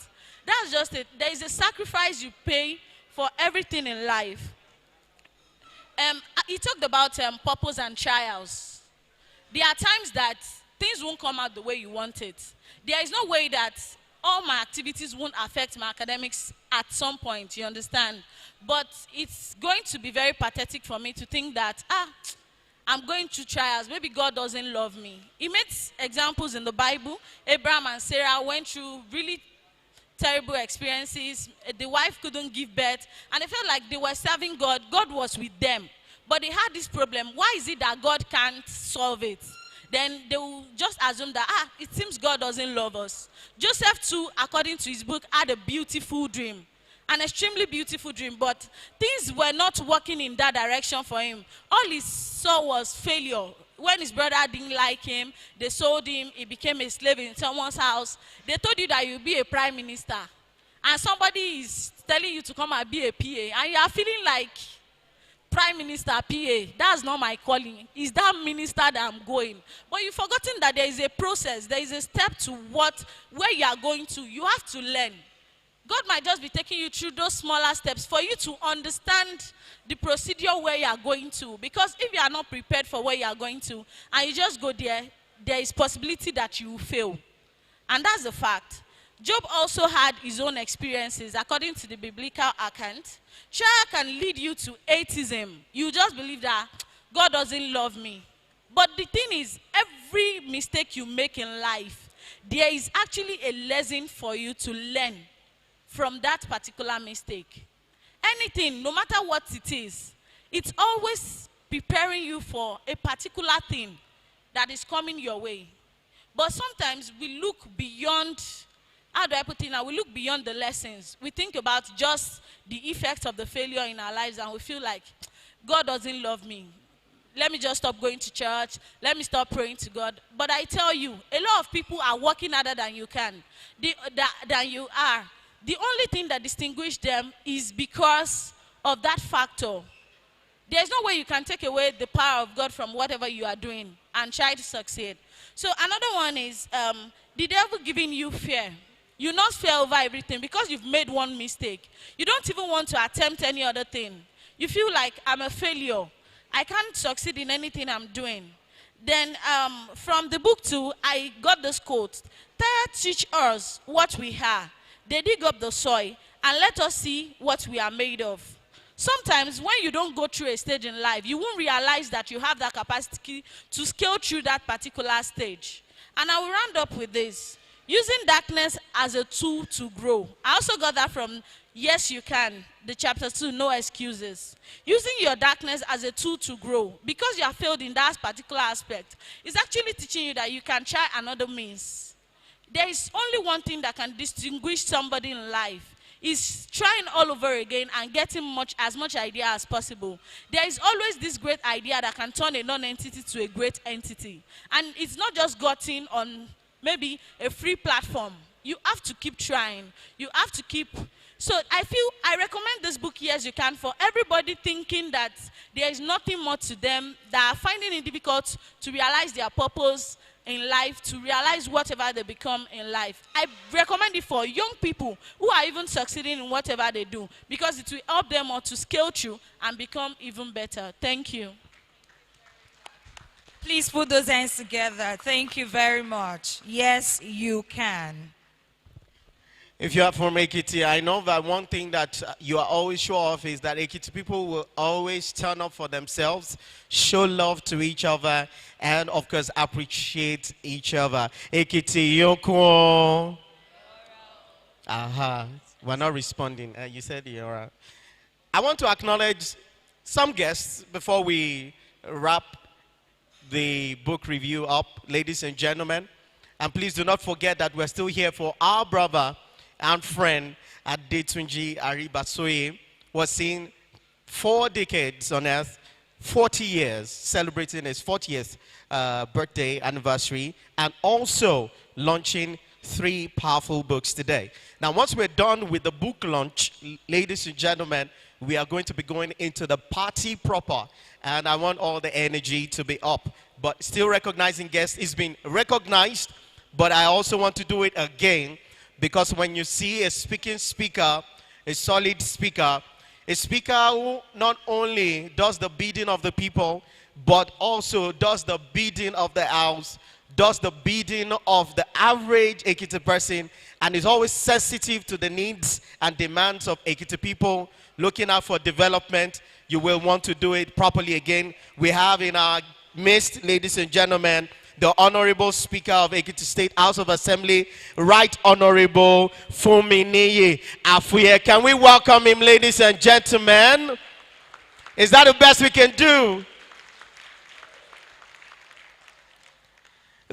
That's just it. There is a sacrifice you pay for everything in life. He talked about purpose and trials. There are times that things won't come out the way you want it. There is no way that all my activities won't affect my academics at some point, you understand? But it's going to be very pathetic for me to think that, I'm going through trials. Maybe God doesn't love me. He makes examples in the Bible. Abraham and Sarah went through really terrible experiences. The wife couldn't give birth. And they felt like they were serving God. God was with them. But they had this problem. Why is it that God can't solve it? Then they will just assume that, it seems God doesn't love us. Joseph too, according to his book, had a beautiful dream. An extremely beautiful dream, but things were not working in that direction for him. All he saw was failure. When his brother didn't like him, they sold him, he became a slave in someone's house. They told you that you'll be a prime minister. And somebody is telling you to come and be a PA, and you are feeling like, prime minister, PA, that's not my calling. It's that minister that I'm going. But you've forgotten that there is a process, there is a step to where you are going to. You have to learn. God might just be taking you through those smaller steps for you to understand the procedure where you are going to. Because if you are not prepared for where you are going to, and you just go there, there is possibility that you will fail. And that's the fact. Job also had his own experiences. According to the biblical account, trial can lead you to atheism. You just believe that God doesn't love me. But the thing is, every mistake you make in life, there is actually a lesson for you to learn from that particular mistake. Anything, no matter what it is, it's always preparing you for a particular thing that is coming your way. But sometimes we look beyond, how do I put it now? We look beyond the lessons. We think about just the effects of the failure in our lives and we feel like, God doesn't love me. Let me just stop going to church. Let me stop praying to God. But I tell you, a lot of people are working harder than you can, than you are. The only thing that distinguishes them is because of that factor. There's no way you can take away the power of God from whatever you are doing and try to succeed. So another one is the devil giving you fear. You not fear over everything because you've made one mistake. You don't even want to attempt any other thing. You feel like I'm a failure. I can't succeed in anything I'm doing. Then from the book 2, I got this quote. Tyre teach us what we are. They dig up the soil and let us see what we are made of. Sometimes when you don't go through a stage in life, you won't realize that you have that capacity to scale through that particular stage. And I will round up with this. Using darkness as a tool to grow. I also got that from Yes You Can, the chapter 2, No Excuses. Using your darkness as a tool to grow. Because you have failed in that particular aspect, it's actually teaching you that you can try another means. There is only one thing that can distinguish somebody in life. Is trying all over again and getting as much idea as possible. There is always this great idea that can turn a non-entity to a great entity. And it's not just gotten on maybe a free platform. You have to keep trying. You have to keep. So I recommend this book, Yes You Can, for everybody thinking that there is nothing more to them, that are finding it difficult to realize their purpose in life, to realize whatever they become in life. I recommend it for young people who are even succeeding in whatever they do, because it will help them all to scale through and become even better. Thank you. Please put those hands together. Thank you very much. Yes, you can. If you are from Ekiti, I know that one thing that you are always sure of is that Ekiti people will always turn up for themselves, show love to each other, and of course appreciate each other. Ekiti Yoko. Aha. We're not responding. You said Yora. I want to acknowledge some guests before we wrap the book review up, ladies and gentlemen. And please do not forget that we're still here for our brother and friend Adetunji Aribasoye, was seen 4 decades on earth, 40 years, celebrating his 40th birthday anniversary, and also launching 3 powerful books today. Now, once we're done with the book launch, ladies and gentlemen, we are going to be going into the party proper, and I want all the energy to be up. But still recognizing guests is being recognized, but I also want to do it again, because when you see a speaker, a solid speaker, a speaker who not only does the bidding of the people, but also does the bidding of the house, does the bidding of the average Ekiti person, and is always sensitive to the needs and demands of Ekiti people, looking out for development, you will want to do it properly again. We have in our midst, ladies and gentlemen, the Honorable Speaker of Ekiti State House of Assembly, Right Honorable Fuminiyi Afuye. Can we welcome him, ladies and gentlemen? Is that the best we can do?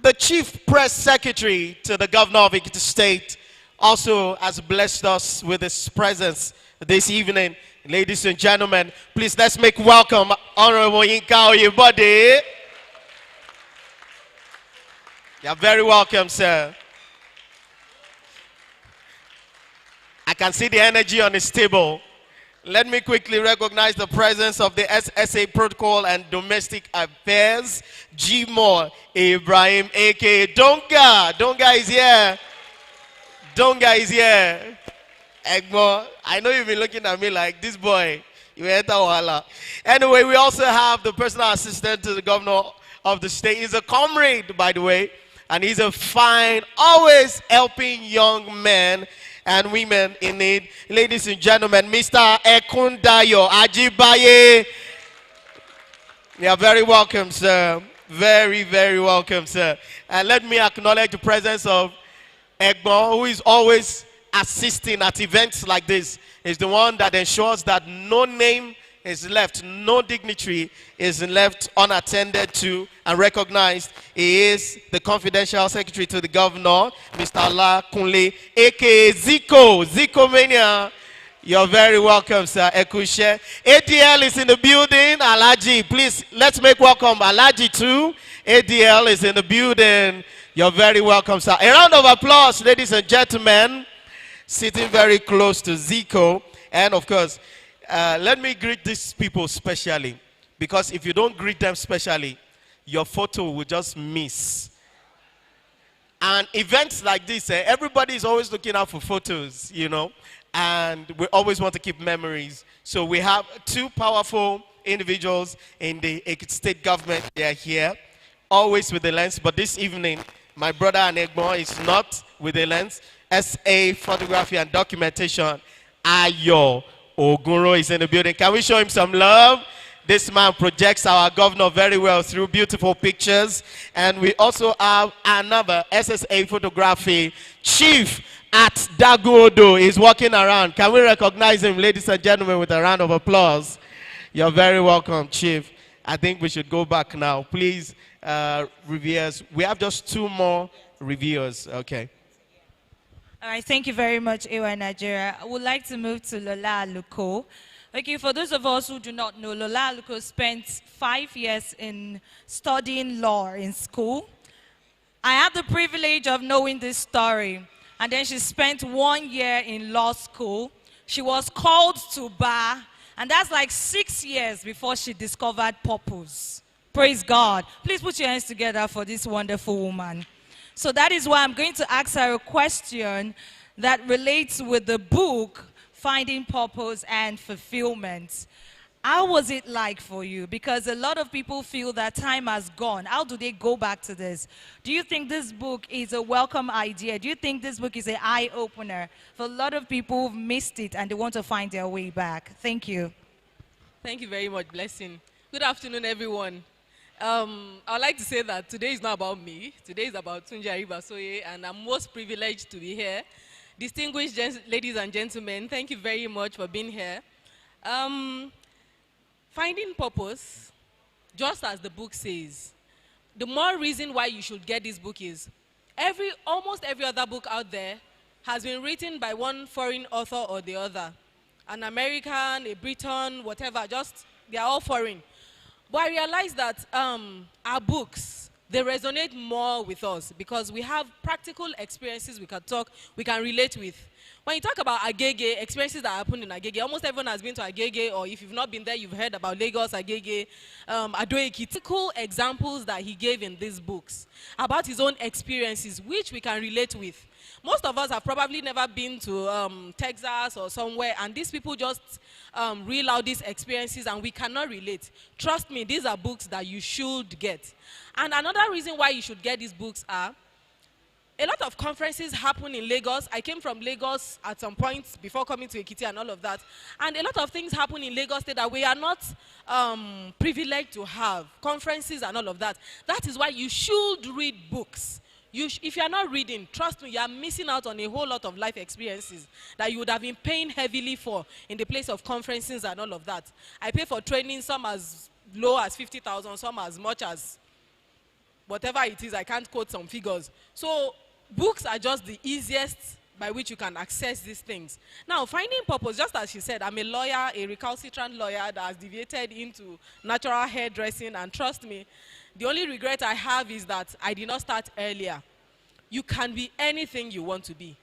The Chief Press Secretary to the Governor of Ekiti State also has blessed us with his presence this evening. Ladies and gentlemen, please let's make welcome Honorable Yinka Oyebode. You're very welcome, sir. I can see the energy on his table. Let me quickly recognize the presence of the SSA Protocol and Domestic Affairs, G-More Ibrahim, a.k.a. Donga. Donga is here. Donga is here. Egmo, I know you've been looking at me like, this boy, you enter Wahala. Anyway, we also have the personal assistant to the governor of the state. He's a comrade, by the way. And he's a fine, always helping young men and women in need. Ladies and gentlemen, Mr. Ekundayo Ajibaye. You are very welcome, sir. Very, very welcome, sir. And let me acknowledge the presence of Egbo, who is always assisting at events like this. Is the one that ensures that no name is left, no dignitary is left unattended to and recognized. He is the confidential secretary to the governor, Mr. Allah Kunle, aka Zico, Zico Mania. You're very welcome, sir. Ekushe. ADL is in the building. Alaji, please, let's make welcome Alaji too. ADL is in the building. You're very welcome, sir. A round of applause, ladies and gentlemen. Sitting very close to Zico. And of course, let me greet these people specially. Because if you don't greet them specially, your photo will just miss. And events like this, everybody is always looking out for photos, you know, and we always want to keep memories. So we have two powerful individuals in the Ekiti state government. They are here, always with the lens. But this evening, my brother Anegbo is not with the lens. SA Photography and Documentation, Ayo Ogunro is in the building. Can we show him some love? This man projects our governor very well through beautiful pictures. And we also have another SSA Photography chief at Dagodo. He's walking around. Can we recognize him, ladies and gentlemen, with a round of applause? You're very welcome, chief. I think we should go back now. Please, reviewers. We have just two more reviewers. Okay. All right, thank you very much, AY Nigeria. I would like to move to Lola Aluko. Okay, for those of us who do not know, Lola Aluko spent 5 years in studying law in school. I had the privilege of knowing this story. And then she spent 1 year in law school. She was called to bar, and that's like 6 years before she discovered purpose. Praise God. Please put your hands together for this wonderful woman. So that is why I'm going to ask her a question that relates with the book, Finding Purpose and Fulfillment. How was it like for you? Because a lot of people feel that time has gone. How do they go back to this? Do you think this book is a welcome idea? Do you think this book is an eye-opener for a lot of people who've missed it and they want to find their way back? Thank you. Thank you very much, Blessing. Good afternoon, everyone. I'd like to say that today is not about me. Today is about Tunji Aribasoye, and I'm most privileged to be here. Distinguished ladies and gentlemen, thank you very much for being here. Finding purpose, just as the book says, the more reason why you should get this book is almost every other book out there has been written by one foreign author or the other. An American, a Briton, whatever, they're all foreign. But I realized that our books, they resonate more with us because we have practical experiences we can relate with. When you talk about Agege, experiences that happened in Agege, almost everyone has been to Agege, or if you've not been there, you've heard about Lagos, Agege, Ado-Ekiti. Cool examples that he gave in these books about his own experiences, which we can relate with. Most of us have probably never been to Texas or somewhere, and these people just reel out these experiences, and we cannot relate. Trust me, these are books that you should get. And another reason why you should get these books are, a lot of conferences happen in Lagos. I came from Lagos at some point before coming to Ekiti and all of that. And a lot of things happen in Lagos State that we are not privileged to have. Conferences and all of that. That is why you should read books. If you are not reading, trust me, you are missing out on a whole lot of life experiences that you would have been paying heavily for in the place of conferences and all of that. I pay for training, some as low as 50,000, some as much as whatever it is. I can't quote some figures. So books are just the easiest by which you can access these things. Now, finding purpose, just as she said, I'm a lawyer, a recalcitrant lawyer that has deviated into natural hairdressing, and trust me, the only regret I have is that I did not start earlier. You can be anything you want to be.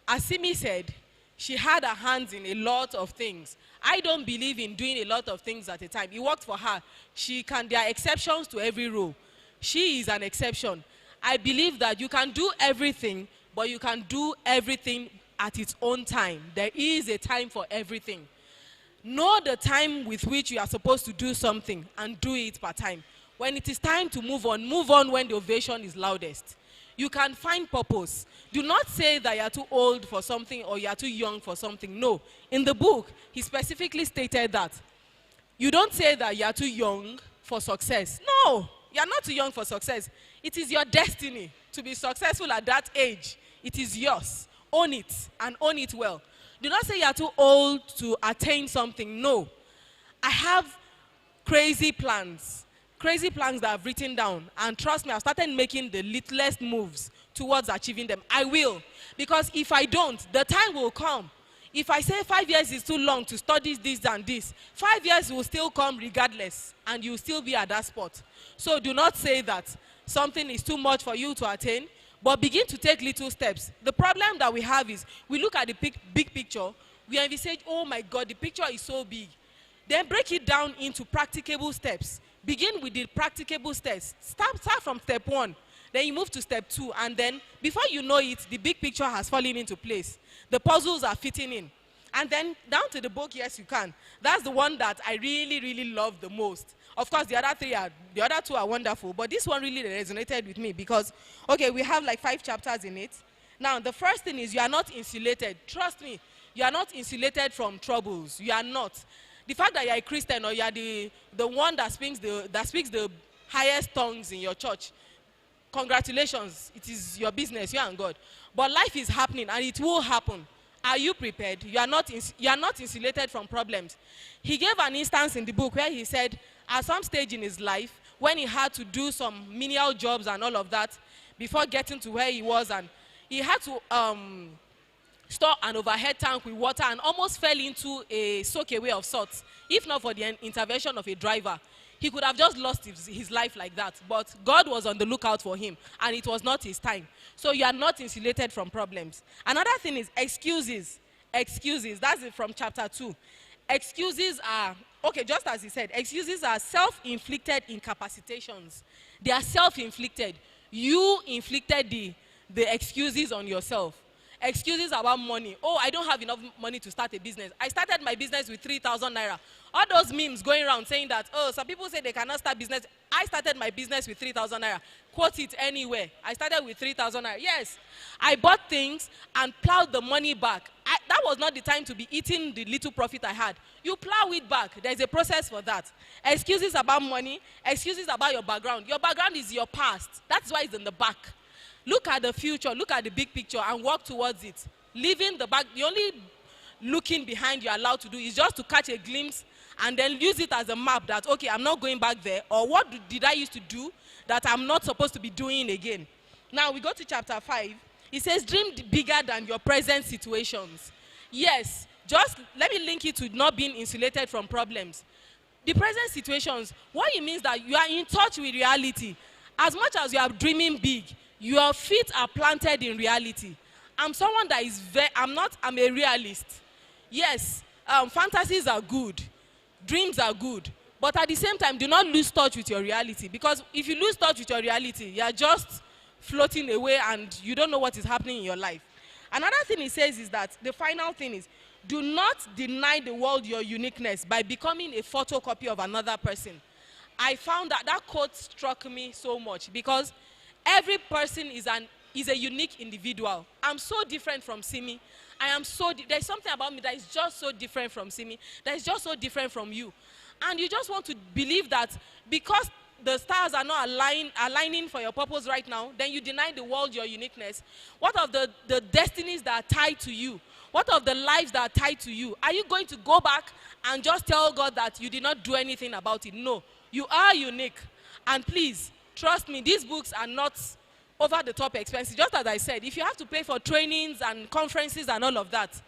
As Simi said, she had her hands in a lot of things. I don't believe in doing a lot of things at a time. It worked for her. There are exceptions to every rule. She is an exception. I believe that you can do everything, but you can do everything at its own time. There is a time for everything. Know the time with which you are supposed to do something and do it per time. When it is time to move on when the ovation is loudest. You can find purpose. Do not say that you are too old for something or you are too young for something. No. In the book, he specifically stated that. You don't say that you are too young for success. No. You are not too young for success. It is your destiny to be successful at that age. It is yours. Own it and own it well. Do not say you are too old to attain something. No. I have crazy plans that I've written down. And trust me, I've started making the littlest moves towards achieving them. I will. Because if I don't, the time will come. If I say 5 years is too long to study this and this, 5 years will still come regardless, and you'll still be at that spot. So do not say that something is too much for you to attain, but begin to take little steps. The problem that we have is we look at the big picture, we envisage, oh my God, the picture is so big. Then break it down into practicable steps. Begin with the practicable steps. Start from step 1. Then you move to step 2. And then before you know it, the big picture has fallen into place. The puzzles are fitting in. And then down to the book, Yes You Can. That's the one that I really, really love the most. Of course, the other two are wonderful, but this one really resonated with me because, okay, we have like 5 chapters in it. Now, the first thing is you are not insulated. Trust me, you are not insulated from troubles. You are not. The fact that you are a Christian or you are the one that speaks the highest tongues in your church, congratulations, it is your business, you and God. But life is happening and it will happen. Are you prepared? You are not insulated from problems. He gave an instance in the book where he said at some stage in his life when he had to do some menial jobs and all of that before getting to where he was, and he had to store an overhead tank with water and almost fell into a soakaway of sorts. If not for the intervention of a driver, he could have just lost his life like that. But God was on the lookout for him, and it was not his time. So you are not insulated from problems. Another thing is excuses. Excuses. That's it from chapter 2. Excuses are, okay, just as he said, excuses are self-inflicted incapacitations. They are self-inflicted. You inflicted the excuses on yourself. Excuses about money. Oh, I don't have enough money to start a business. I started my business with 3,000 naira. All those memes going around saying that, oh, some people say they cannot start business. I started my business with 3,000 naira. Quote it anywhere. I started with 3,000 naira. Yes, I bought things and plowed the money back. That was not the time to be eating the little profit I had. You plow it back. There's a process for that. Excuses about money. Excuses about your background. Your background is your past. That's why it's in the back. Look at the future, look at the big picture and work towards it. Leaving the back, the only looking behind you're allowed to do is just to catch a glimpse and then use it as a map that, okay, I'm not going back there, or what did I used to do that I'm not supposed to be doing again. Now we go to chapter 5. It says, dream bigger than your present situations. Yes, just let me link it to not being insulated from problems. The present situations, what it means that you are in touch with reality. As much as you are dreaming big, your feet are planted in reality. I'm someone that is I'm a realist. Yes, fantasies are good. Dreams are good. But at the same time, do not lose touch with your reality. Because if you lose touch with your reality, you are just floating away and you don't know what is happening in your life. Another thing it says is that, the final thing is, do not deny the world your uniqueness by becoming a photocopy of another person. I found that quote struck me so much because every person is a unique individual. I'm so different from Simi. There's something about me that is just so different from Simi, that is just so different from you. And you just want to believe that because the stars are not aligning for your purpose right now, then you deny the world your uniqueness. What of the destinies that are tied to you? What of the lives that are tied to you? Are you going to go back and just tell God that you did not do anything about it? No, you are unique. And please, trust me, these books are not over the top expensive. Just as I said, if you have to pay for trainings and conferences and all of that,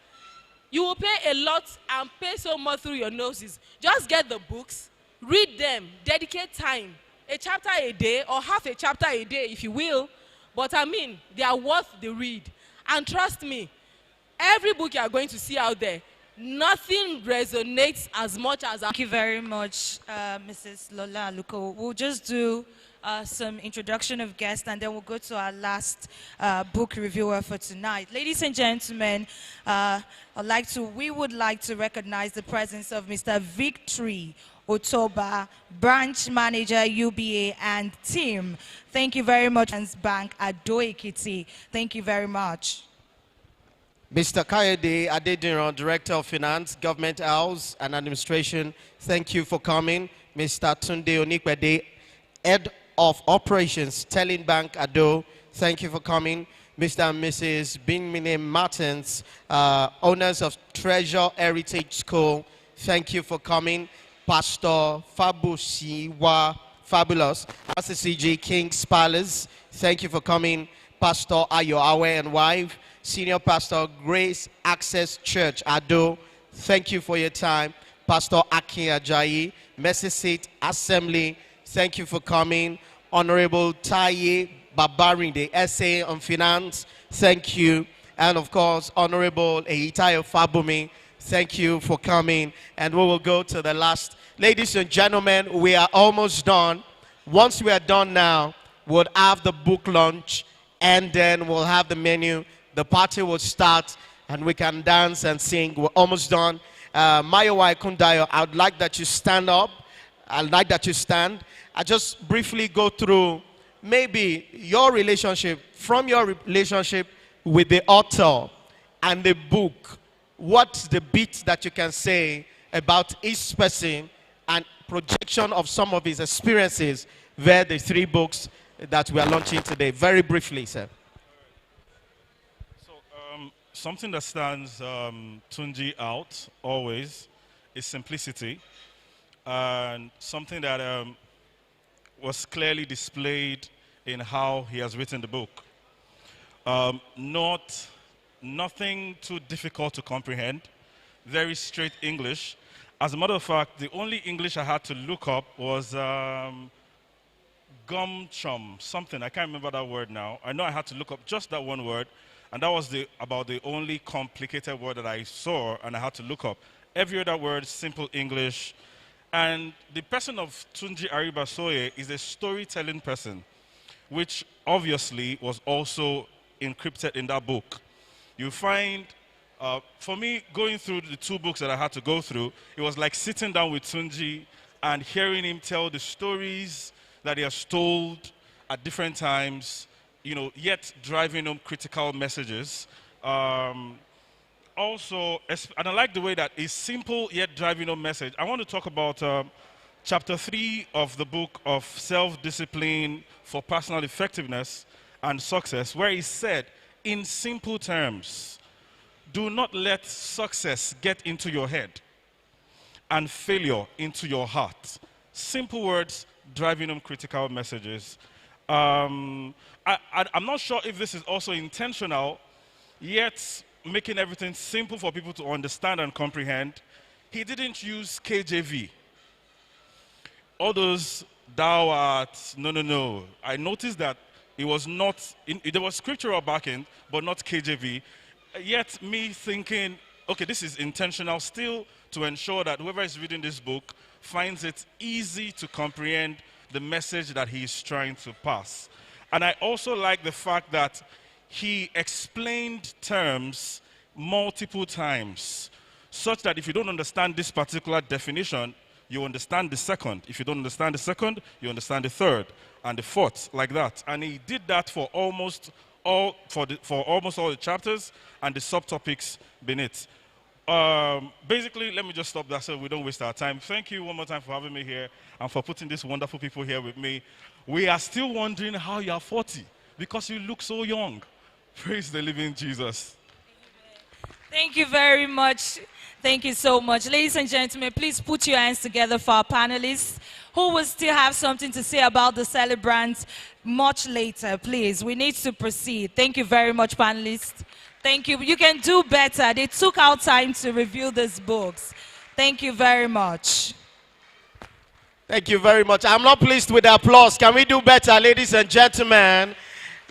you will pay a lot and pay so much through your noses. Just get the books, read them, dedicate time, a chapter a day or half a chapter a day if you will. But I mean, they are worth the read. And trust me, every book you are going to see out there, nothing resonates as much as... Thank you very much, Mrs. Lola Aluko. We'll just do some introduction of guests and then we'll go to our last book reviewer for tonight. Ladies and gentlemen, we would like to recognize the presence of Mr. Victory Otoba, branch manager UBA and team. Thank you very much, Bank Ado-Ekiti. Thank you very much. Mr. Kayode Adetunji, Director of Finance, Government House and Administration, thank you for coming. Mr. Tunde Onikwede, Head of Operations, Telling Bank Ado, thank you for coming. Mr. and Mrs. Binmine Martins, owners of Treasure Heritage School, thank you for coming. Pastor Fabusiwa Fabulous, RCCG King's Palace, thank you for coming. Pastor Ayo Awe and wife, Senior Pastor Grace Access Church Ado, thank you for your time. Pastor Akin Ajayi, Mercy Seat Assembly, thank you for coming. Honorable Taye Babarin, the SA on Finance, thank you. And of course, Honorable Eitayo Fabumi, Thank you for coming. And we will go to the last. Ladies and gentlemen, we are almost done. Once we are done now, we'll have the book launch, and then we'll have the menu. The party will start, and we can dance and sing. We're almost done. Mayowa Kundayo, I would like that you stand up. I'd like that you stand. I just briefly go through maybe your relationship, from your relationship with the author and the book. What's the bit that you can say about each person and projection of some of his experiences via the 3 books that we are launching today? Very briefly, sir. So, something that stands Tunji out always is simplicity, and something that was clearly displayed in how he has written the book. Nothing too difficult to comprehend, very straight English. As a matter of fact, the only English I had to look up was gum chum, something. I can't remember that word now. I know I had to look up just that one word, and that was about the only complicated word that I saw, and I had to look up. Every other word, simple English. And the person of Tunji Aribasoye is a storytelling person, which obviously was also encrypted in that book. You find, for me, going through the 2 books that I had to go through, it was like sitting down with Tunji and hearing him tell the stories that he has told at different times, you know, yet driving home critical messages. Also, and I like the way that it's simple yet driving home message. I want to talk about chapter 3 of the book of Self-Discipline for Personal Effectiveness and Success, where he said, in simple terms, do not let success get into your head and failure into your heart. Simple words driving home critical messages. I'm not sure if this is also intentional, yet making everything simple for people to understand and comprehend. He didn't use KJV. All those thou art, no. I noticed that it was not, there was scriptural backing, but not KJV. Yet me thinking, okay, this is intentional still to ensure that whoever is reading this book finds it easy to comprehend the message that he is trying to pass. And I also like the fact that he explained terms multiple times, such that if you don't understand this particular definition, you understand the second. If you don't understand the second, you understand the third and the fourth, like that. And he did that for almost all the chapters and the subtopics beneath. Basically, let me just stop there so we don't waste our time. Thank you one more time for having me here and for putting these wonderful people here with me. We are still wondering how you are 40 because you look so young. Praise the living Jesus. Thank you very much. Thank you so much. Ladies and gentlemen, please put your hands together for our panelists who will still have something to say about the celebrants much later. Please, we need to proceed. Thank you very much, panelists. Thank you. You can do better. They took out time to review these books. Thank you very much. Thank you very much. I'm not pleased with the applause. Can we do better, ladies and gentlemen?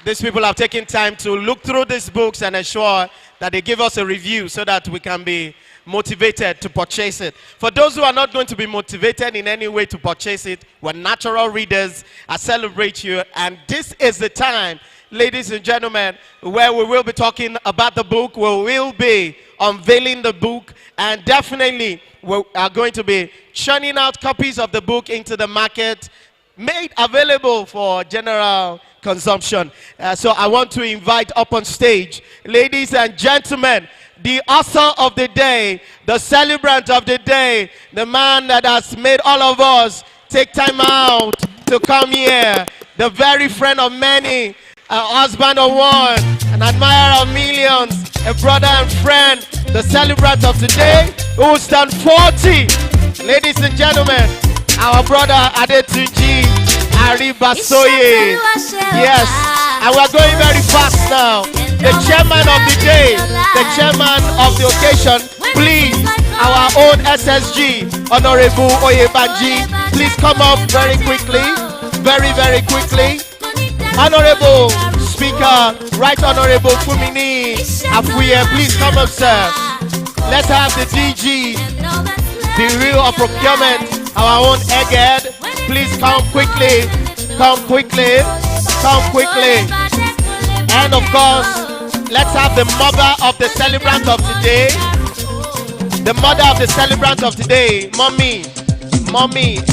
These people have taken time to look through these books and ensure that they give us a review so that we can be motivated to purchase it. For those who are not going to be motivated in any way to purchase it, we're natural readers. I celebrate you. And this is the time, ladies and gentlemen, where we will be talking about the book. We will be unveiling the book. And definitely, we are going to be churning out copies of the book into the market, made available for general consumption. So I want to invite up on stage, ladies and gentlemen, the author of the day, the celebrant of the day, the man that has made all of us take time out to come here, the very friend of many, a husband of one, an admirer of millions, a brother and friend, the celebrant of today, who stand 40. Ladies and gentlemen, our brother Adetunji Aribasoye. Yes, and we're going very fast now. The chairman of the day, the chairman of the occasion, please, our own SSG, Honorable Oyebanji, please come up very quickly, very quickly. Honorable Speaker, Right Honorable Fumini Afuye, please come up, sir. Let's have the DG, the real of procurement, our own egghead. Please come quickly, come quickly, come quickly. And of course, let's have the mother of the celebrant of today. The mother of the celebrant of today, Mommy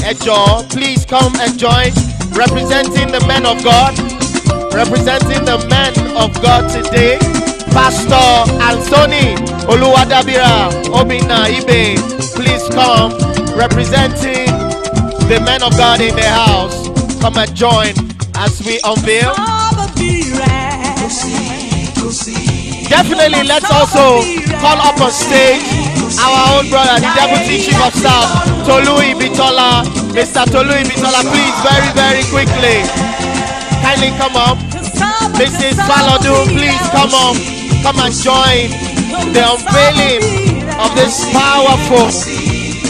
Ejo, please come and join, representing the men of God, representing the men of God today. Pastor Anthony Oluwadabira Obina Ibe, please come, representing the men of God in the house. Come and join as we unveil. Definitely, let's also call up on stage our own brother, the Deputy Chief of Staff, Tolu Ibitola. Mr. Tolu Ibitola, please, very, very quickly. Kindly come up. Mrs. Falodu, please come up. Come and join the unveiling of this powerful,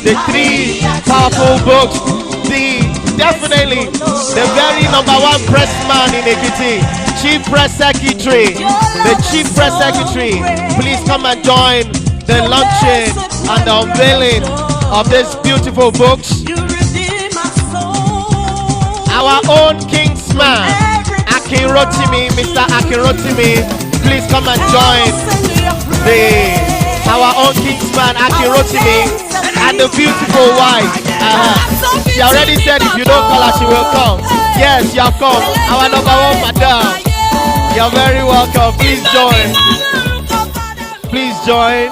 the three powerful books. Definitely the very #1 press man in Ekiti, Chief Press Secretary, the Chief Press Secretary. Please come and join the launching and the unveiling of these beautiful books. Our own Kingsman, Akinrotimi, Mr. Akinrotimi, please come and join our own Kingsman, Akinrotimi, and the beautiful wife. She already said if you don't call her, she will come. Yes, you have come. Our #1 madam. You're very welcome. Please join. Please join.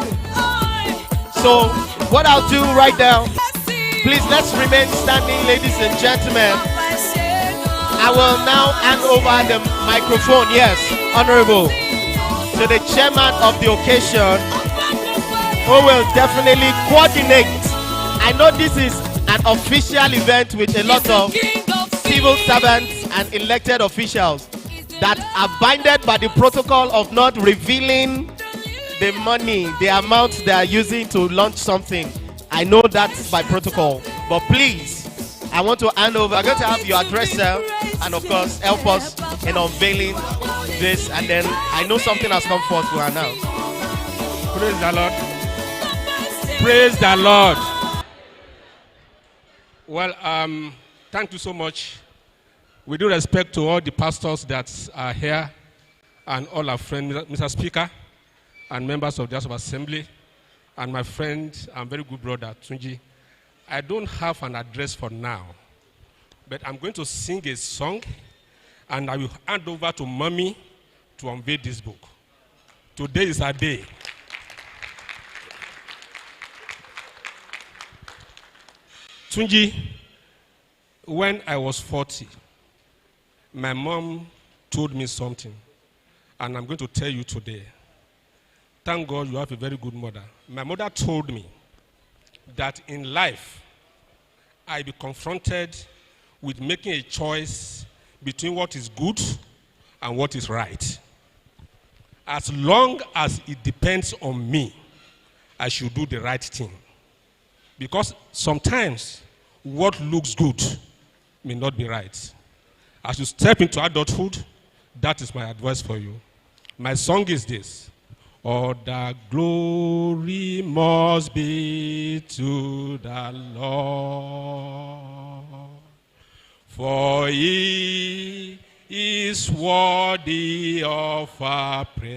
So, what I'll do right now, please let's remain standing, ladies and gentlemen. I will now hand over the microphone, yes, Honorable, to the chairman of the occasion, who will definitely coordinate. I know this is an official event with a lot of civil servants and elected officials that are binded by the protocol of not revealing the money, the amount they are using to launch something. I know that's by protocol, but please, I want to hand over. I'm going to have your address, sir, and of course help us in unveiling this, and then I know something has come forth to announce. Praise the Lord. Praise the Lord. Well, thank you so much. With due respect to all the pastors that are here and all our friends, Mr. Speaker, and members of the House of Assembly, and my friend and very good brother, Tunji. I don't have an address for now, but I'm going to sing a song, and I will hand over to Mommy to unveil this book. Today is our day. Tunji, when I was 40, my mom told me something, and I'm going to tell you today. Thank God you have a very good mother. My mother told me that in life, I be confronted with making a choice between what is good and what is right. As long as it depends on me, I should do the right thing. Because sometimes what looks good may not be right. As you step into adulthood, that is my advice for you. My song is this. All the glory must be to the Lord, for he is worthy of our praise.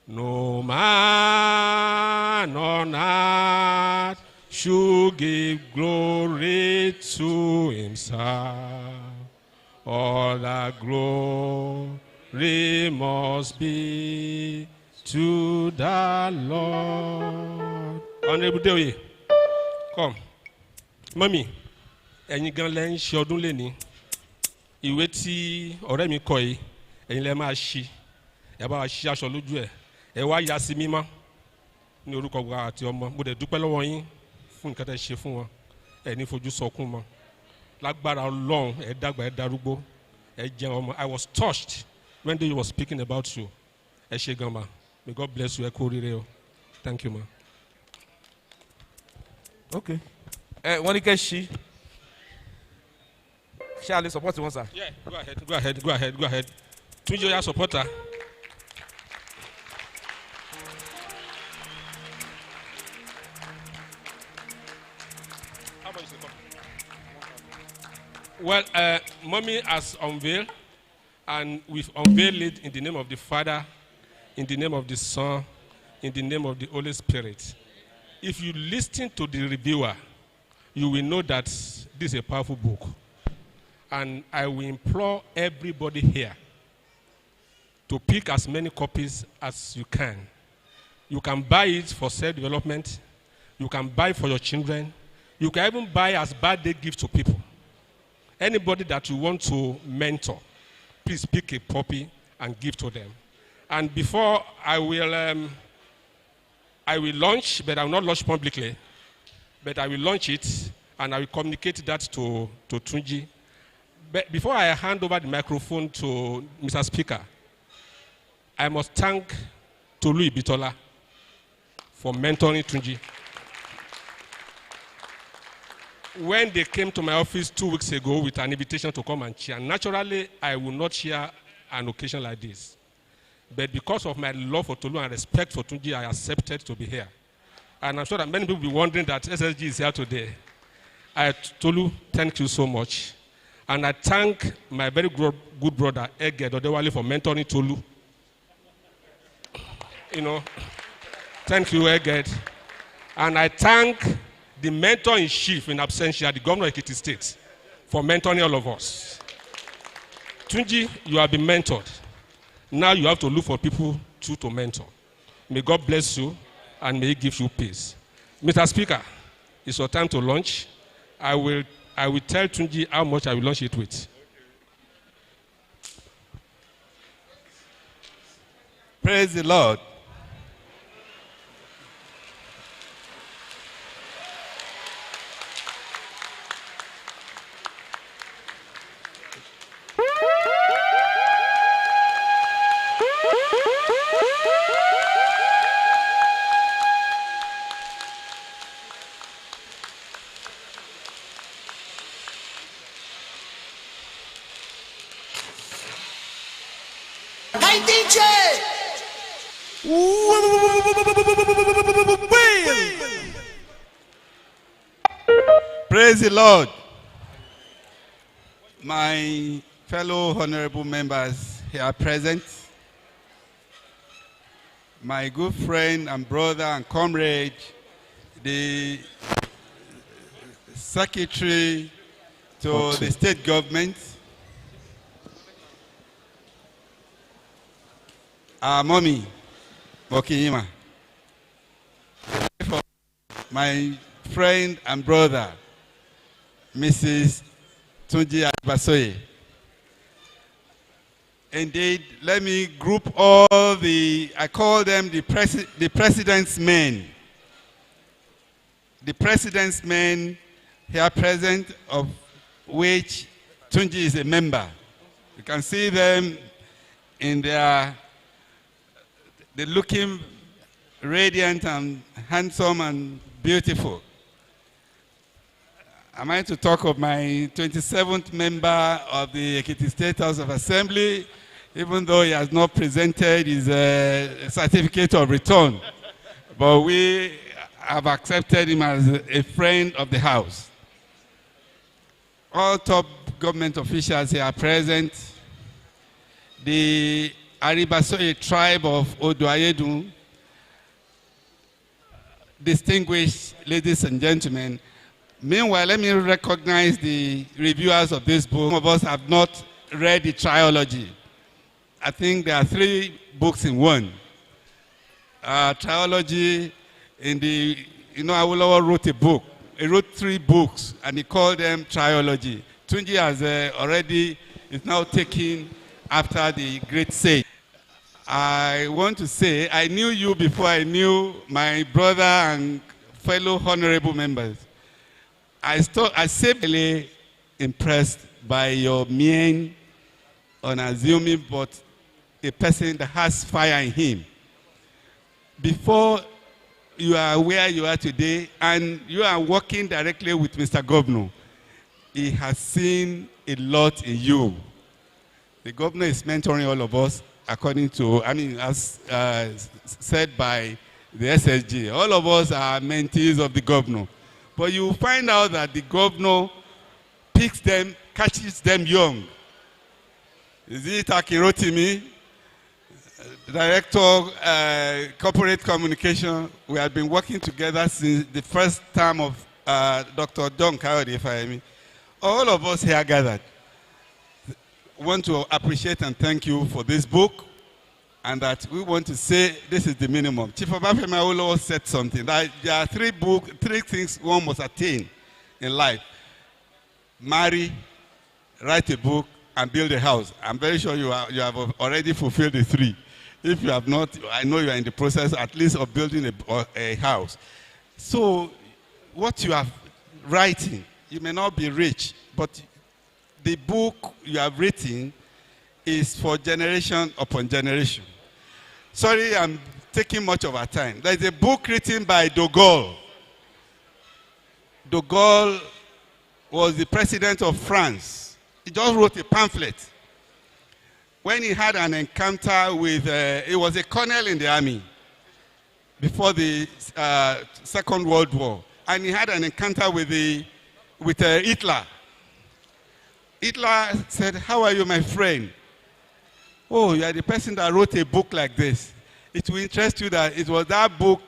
No man on earth should give glory to himself. All the glory must be to the Lord. Honorable Dewi, come. Mommy, ẹ̀yin gan lẹ́ ń ṣe ọdún lẹ́ni. Ìwé tí ọ̀rẹ́ mi kọ yìí, ẹ̀yin lẹ́ máa ṣí. Ẹ bá wa ṣí aṣọ lójú ẹ̀. Ẹ wá yà sí mímọ́ ní orúkọ gbogbo àti ọmọ. Mo dẹ̀ dúpẹ́ lọ́wọ́ yín fún nǹkan tẹ́ ṣe fún wọn. Ẹ ní fojú sọkún mọ́. Lágbára Ọlọ́run, ẹ dàgbà, ẹ darúgbó. Ẹ jẹun ọmọ. I was touched when they were speaking about you. Ẹ ṣé gan ma. May God bless you. Ẹ kú oríire o. Thank you, ma. Okay. Wọ́n ní kẹ́ ṣí. Ṣé a lè support wọn, sir? Yeah, go ahead. Tunji, your supporter. Well, Mommy has unveiled, and we've unveiled it in the name of the Father, in the name of the Son, in the name of the Holy Spirit. If you listen to the reviewer, you will know that this is a powerful book. And I will implore everybody here to pick as many copies as you can. You can buy it for self-development. You can buy it for your children. You can even buy as birthday gift to people. Anybody that you want to mentor, please pick a copy and give to them. And before I will launch, but I will not launch publicly, but I will launch it and I will communicate that to Tunji. But before I hand over the microphone to Mr. Speaker, I must thank Tolu Ibitola for mentoring Tunji. When they came to my office 2 weeks ago with an invitation to come and chair, naturally, I will not share an occasion like this. But because of my love for Tolu and respect for Tunji, I accepted to be here. And I'm sure that many people will be wondering that SSG is here today. Tolu, thank you so much. And I thank my very good brother, Ege Dodewale, for mentoring Tolu. Thank you, Ege. And I thank the mentor-in-chief in absentia, the governor of Ekiti State, for mentoring all of us. Tunji, you have been mentored. Now you have to look for people to mentor. May God bless you and may He give you peace. Mr. Speaker, it's your time to launch. I will tell Tunji how much I will launch it with. Praise the Lord. Praise the Lord. My fellow honorable members here present, my good friend and brother and comrade, the secretary to the state government, our mommy, Bokiyima, my friend and brother, Mrs. Tunji Aribasoye. Indeed, let me group all I call them the president's men. The president's men here present, of which Tunji is a member. You can see them in they're looking radiant and handsome and beautiful. Am I to talk of my 27th member of the Ekiti State House of Assembly, even though he has not presented his certificate of return? But we have accepted him as a friend of the House. All top government officials here are present. The Aribasoye tribe of Oduayedu, distinguished ladies and gentlemen. Meanwhile, let me recognize the reviewers of this book. Some of us have not read the trilogy. I think there are 3 books in one. Trilogy in the, Awolowo wrote a book. He wrote 3 books and he called them trilogy. Tunji has is now taking after the great sage. I want to say, I knew you before I knew my brother and fellow honorable members. I simply impressed by your mean, unassuming, but a person that has fire in him. Before you are where you are today, and you are working directly with Mr. Governor, he has seen a lot in you. The governor is mentoring all of us, according to, as said by the SSG. All of us are mentees of the governor. But you find out that the governor picks them catches them young. Is it Akirotimi, Director, Corporate Communication? We have been working together since the first term of Dr. John Kayode Fayemi. All of us here gathered want to appreciate and thank you for this book, and that we want to say this is the minimum. Chief Obafemi Awolowo said something, that there are three things one must attain in life: marry, write a book, and build a house. I'm very sure you have already fulfilled the three. If you have not, I know you are in the process at least of building a house. So what you are writing, you may not be rich, but the book you have written is for generation upon generation. Sorry, I'm taking much of our time. There's a book written by de Gaulle. De Gaulle was the president of France. He just wrote a pamphlet. When he had an encounter with, he was a colonel in the army before the Second World War, and he had an encounter with Hitler. Hitler said, "How are you, my friend? Oh, you are the person that wrote a book like this. It will interest you that it was that book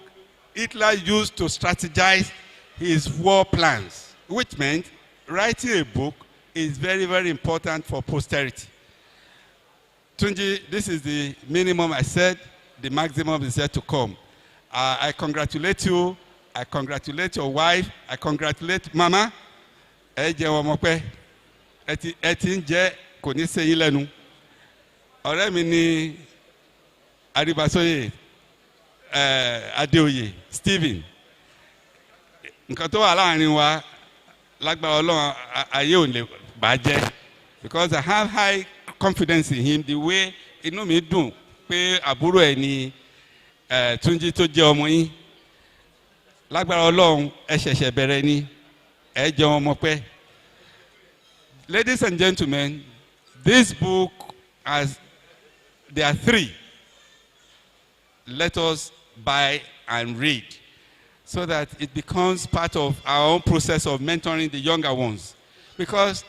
Hitler used to strategize his war plans," which meant writing a book is very, very important for posterity. Tunji, this is the minimum I said. The maximum is yet to come. I congratulate you. I congratulate your wife. I congratulate Mama. Eti nje kò ní ṣe yín lẹ́nu. Ọ̀rẹ́ mi ni Aribasoye Adetunji Stephen. Nǹkan tó wà láàrin wa lágbára Ọlọ́run ayé ò lè bàjẹ́, because I have high confidence in him. The way inú mi dùn pé àbúrò ẹ̀ ni Túnjí tó jẹ́ ọmọ yín. Lágbára Ọlọ́run ẹ ṣẹ̀ṣẹ̀ bẹ̀rẹ̀ ni ẹ jẹ́ ọmọ pẹ́. Ladies and gentlemen, this book there are three. Let us buy and read so that it becomes part of our own process of mentoring the younger ones. Because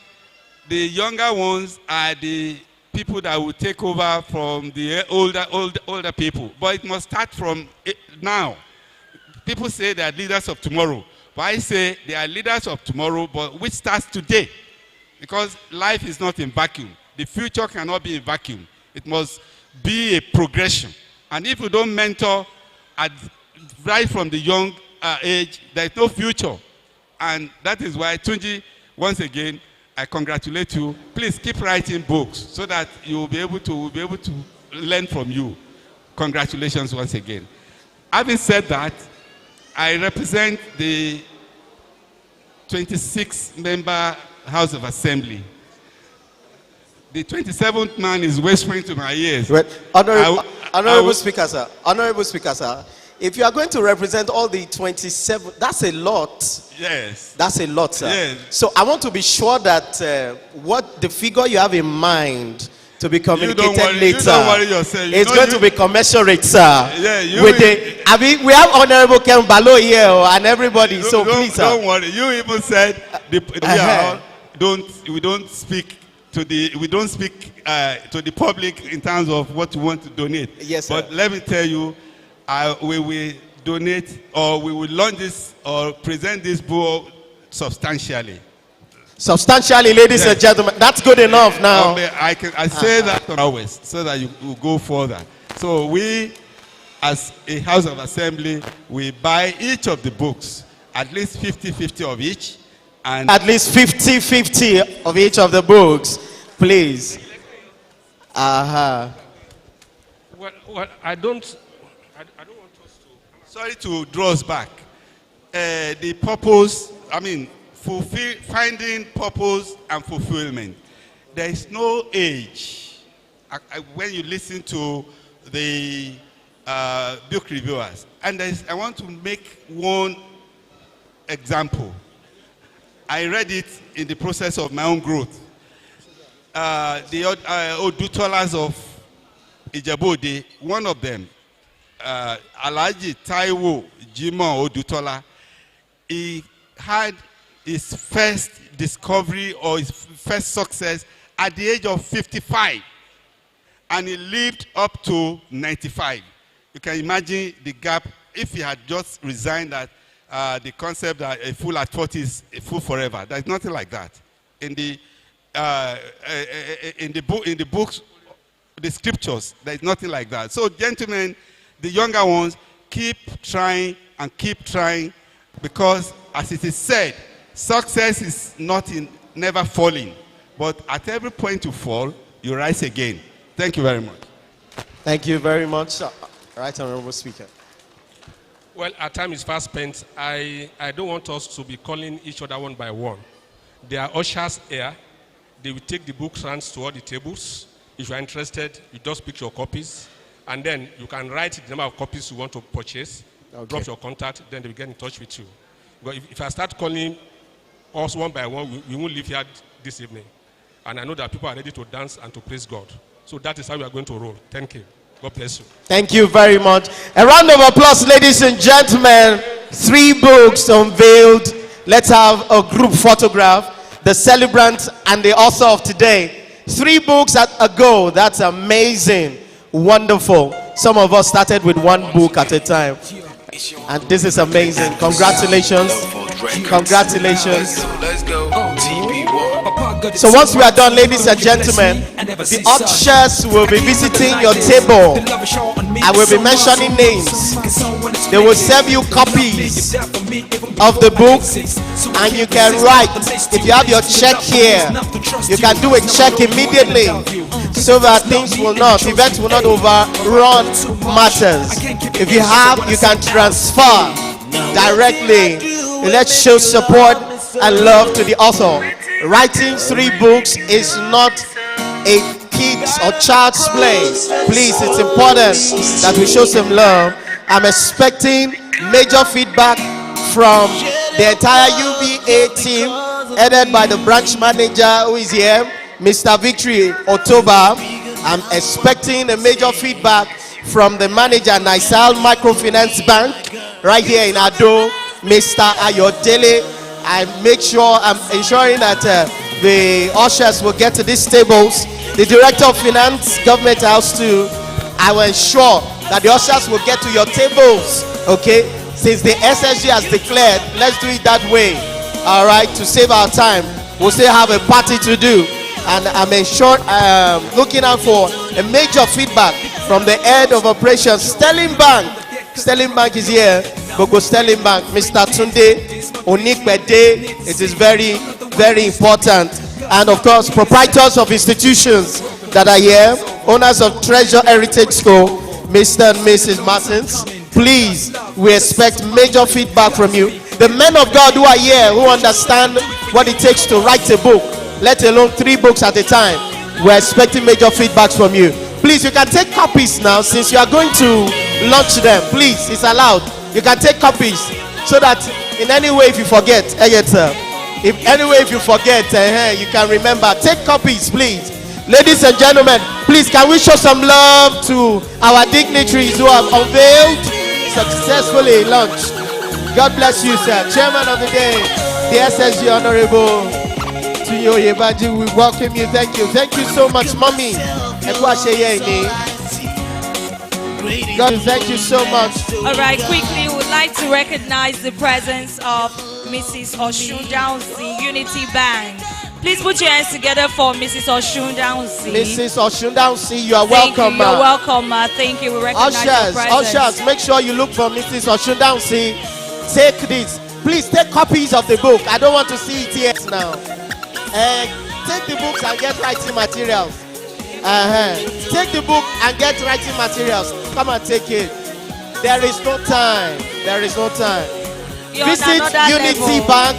the younger ones are the people that will take over from the older people. But it must start from now. People say they are leaders of tomorrow. But I say they are leaders of tomorrow, but which starts today. Because life is not in vacuum. The future cannot be in vacuum. It must be a progression. And if you don't mentor right from the young age, there is no future. And that is why, Tunji, once again, I congratulate you. Please keep writing books so that you will be able to learn from you. Congratulations once again. Having said that, I represent the 26-member House of Assembly. The 27th man is whispering to my ears. Right. Honorable Speaker, sir. Honorable Speaker, sir. If you are going to represent all the 27, that's a lot. Yes. That's a lot, sir. Yes. So I want to be sure that what the figure you have in mind to be communicated later, you don't worry yourself. It's going to be commensurate, sir. Yeah, we have Honorable Ken Balo here and everybody. So please, sir. Don't worry. You even said we don't speak to the public in terms of what you want to donate. Yes, sir. But let me tell you, we will donate, or we will launch this or present this book substantially. Substantially, ladies and gentlemen, that's good enough now. I say that always so that you will go further. So we, as a House of Assembly, we buy each of the books, at least 50-50 of each. And at least 50-50 of each of the books, please. Well, I don't want us to. Sorry to draw us back. The purpose, finding purpose and fulfillment. There is no age. When you listen to the book reviewers, and I want to make one example. I read it in the process of my own growth. The Odutolas of Ijebu-Ode, one of them, Alhaji Taiwo Jimoh Odutola, he had his first discovery or his first success at the age of 55. And he lived up to 95. You can imagine the gap if he had just resigned that the concept that a fool at 40 is a fool forever. There's nothing like that. In the books, the scriptures, there's nothing like that. So gentlemen, the younger ones, keep trying and keep trying, because as it is said, success is not in never falling, but at every point you fall, you rise again. Thank you very much. Thank you very much. Right, Honorable Speaker. Well, our time is fast spent. I don't want us to be calling each other one by one. There are ushers here. They will take the books round to all the tables. If you are interested, you just pick your copies. And then you can write the number of copies you want to purchase. Okay. Drop your contact, then they will get in touch with you. But if I start calling us one by one, we won't leave here this evening. And I know that people are ready to dance and to praise God. So that is how we are going to roll. Thank you. God bless you. Thank you very much. A round of applause, ladies and gentlemen. 3 books unveiled. Let's have a group photograph. The celebrant and the author of today. 3 books ago. That's amazing. Wonderful. Some of us started with 1 book at a time. And this is amazing. Congratulations. Congratulations. So once we are done, ladies and gentlemen, the ushers will be visiting your table. I will be mentioning names. They will serve you copies of the book, and you can write. If you have your check here, you can do a check immediately, so that events will not overrun matters. If you have, you can transfer directly. Let's show support and love to the author. Writing 3 books is not a kid's or child's play. Please, it's important that we show some love. I'm expecting major feedback from the entire UBA team, headed by the branch manager who is here, Mr. Victory Otoba. I'm expecting a major feedback from the manager, Naisal Microfinance Bank, right here in Ado, Mr. Ayodele. I make sure I'm ensuring that the ushers will get to these tables. The director of finance, government house too. I will ensure that the ushers will get to your tables. Okay, since the SSG has declared, let's do it that way. All right, to save our time, we'll still have a party to do, and I'm looking out for a major feedback from the head of operations, Sterling Bank. Sterling Bank is here. Gogo Sterling Bank, Mr. Tunde Onikbede. It is very, very important. And of course, proprietors of institutions that are here, owners of Treasure Heritage School, Mr. and Mrs. Martins. Please, we expect major feedback from you. The men of God who are here, who understand what it takes to write a book, let alone 3 books at a time, we're expecting major feedbacks from you. Please, you can take copies now, since you are going to launch them. Please, it's allowed. You can take copies, so that in any way if you forget, you can remember. Take copies, please. Ladies and gentlemen, please, can we show some love to our dignitaries who have unveiled, successfully launched. God bless you, sir. Chairman of the day, the SSG Honorable Tunyo Yebaji, we welcome you. Thank you. Thank you so much, Mommy. God, thank you so much. All right, quickly, we would like to recognize the presence of Mrs. Oshun Downsi, Unity Bank. Please put your hands together for Mrs. Oshun Downsi. Mrs. Oshun Downsi, you are welcome, ma. You're welcome, ma. Thank you. We recognize your presence. Ushers, make sure you look for Mrs. Oshun Downsi. Take this. Please take copies of the book. I don't want to see it here now. Take the books and get writing materials. Take the book and get writing materials. Come and take it. There is no time. There is no time. Visit Unity Bank,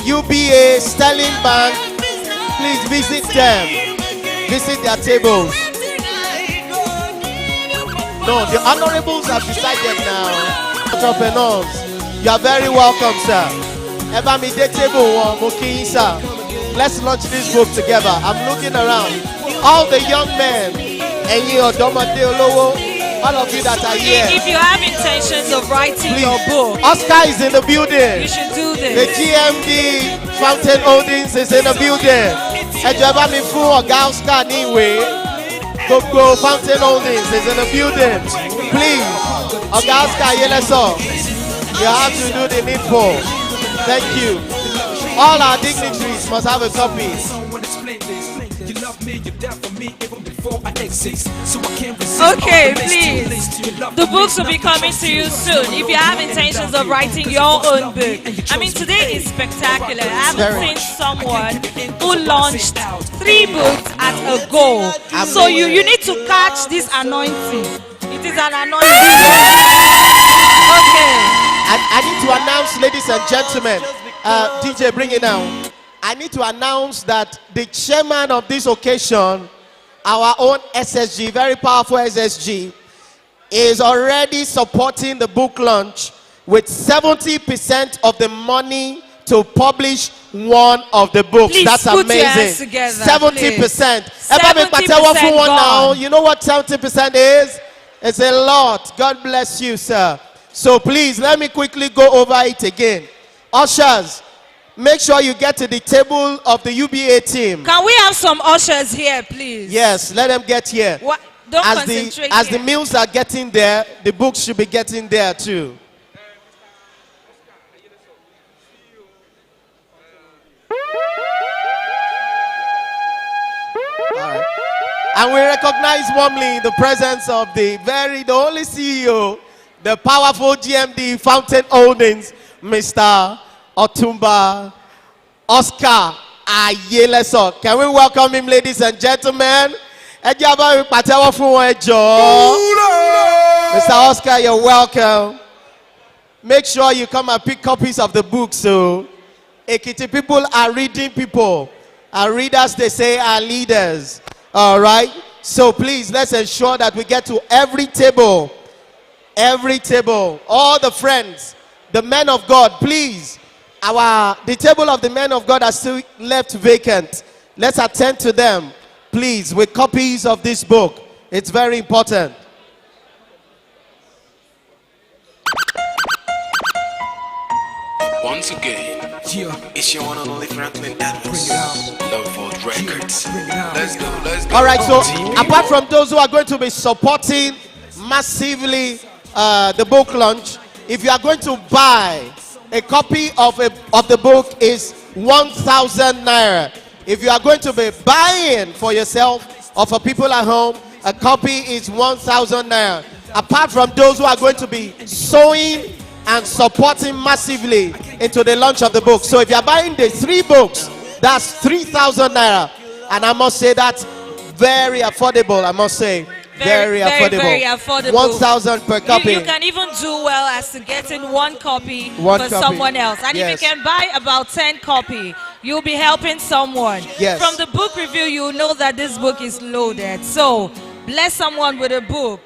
UBA, Sterling Bank. Please visit them. Visit their tables. No, the honorables have decided now. Entrepreneurs, you are very welcome, sir. Table, let's launch this book together. I'm looking around. All the young men, All of you that are here. If you have intentions of writing Please. your book, Oscar is in the building. you should do The this. GMD Fountain Holdings is in the building. Ẹjọ́ bá mi fún ọ̀gá Oscar ní ìwé. Gbogbo Fountain Holdings is in the building. Please, ọ̀gá Oscar Yeleso, you have to do the needful. Thank you. All our dignitaries must have a copy. Okay, please. The books will be coming to you soon. If you have intentions of writing your own book. I mean, today is spectacular. I haven't seen someone who launched 3 books at a go. So you need to catch this anointing. It is an anointing. Okay. I need to announce, ladies and gentlemen, DJ, bring it down. I need to announce that the chairman of this occasion, our own SSG, very powerful SSG, is already supporting the book launch with 70% of the money to publish one of the books. Please that's put amazing. your hands together, 70%. 70% gone. You know what 70% is? It's a lot. God bless you, sir. So please, let me quickly go over it again. Ushers, make sure you get to the table of the UBA team. Can we have some ushers here, please? Yes, let them get here. What? Don't As concentrate the here. meals are getting there, the books should be getting there too. All right. And we recognize warmly the presence of the only CEO, the powerful GMD Fountain Holdings, Mr. Otumba Oscar Ayeleso. Can we welcome him, ladies and gentlemen? Mr. Oscar, you're welcome. Make sure you come and pick copies of the book. So, Ekiti people are reading people. Our readers, they say, are leaders. All right? So please, let's ensure that we get to every table. Every table. All the friends, the men of God, please. The table of the men of God are still left vacant. Let's attend to them, please, with copies of this book. It's very important. Once again, it's your one and only Franklin Edwards. Love Vault Records. Let's go, let's go. All right, so apart from those who are going to be supporting massively the book launch, if you are going to buy a copy of the book is 1,000 naira. If you are going to be buying for yourself or for people at home, a copy is 1,000 naira. Apart from those who are going to be sewing and supporting massively into the launch of the book. So if you are buying the 3 books, that's 3,000 naira. And I must say that's very affordable, I must say. Very affordable. Very affordable. 1,000 per copy. You can even do well as to getting 1 copy One for copy. someone else. And Yes. if you can buy about 10 copy, you'll be helping someone. Yes. From the book review, you know that this book is loaded. So bless someone with a book.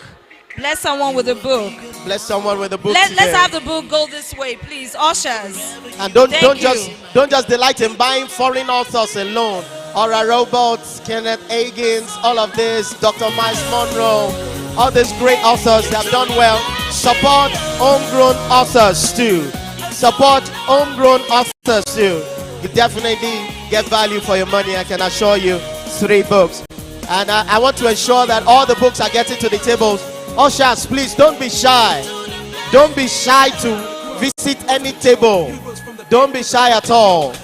Bless someone with a book. Bless someone with a book. Let's today. have the book go this way, please. Ushers. And don't Thank just delight in buying foreign authors alone. Ora Roberts, Kenneth Agins, all of this, Dr. Miles Monroe, all these great authors that have done well. Support homegrown authors too. Support homegrown authors too. You definitely get value for your money, I can assure you. 3 books. And I want to ensure that all the books are getting to the tables. Ushers, please don't be shy. Don't be shy to visit any table. Don't be shy at all.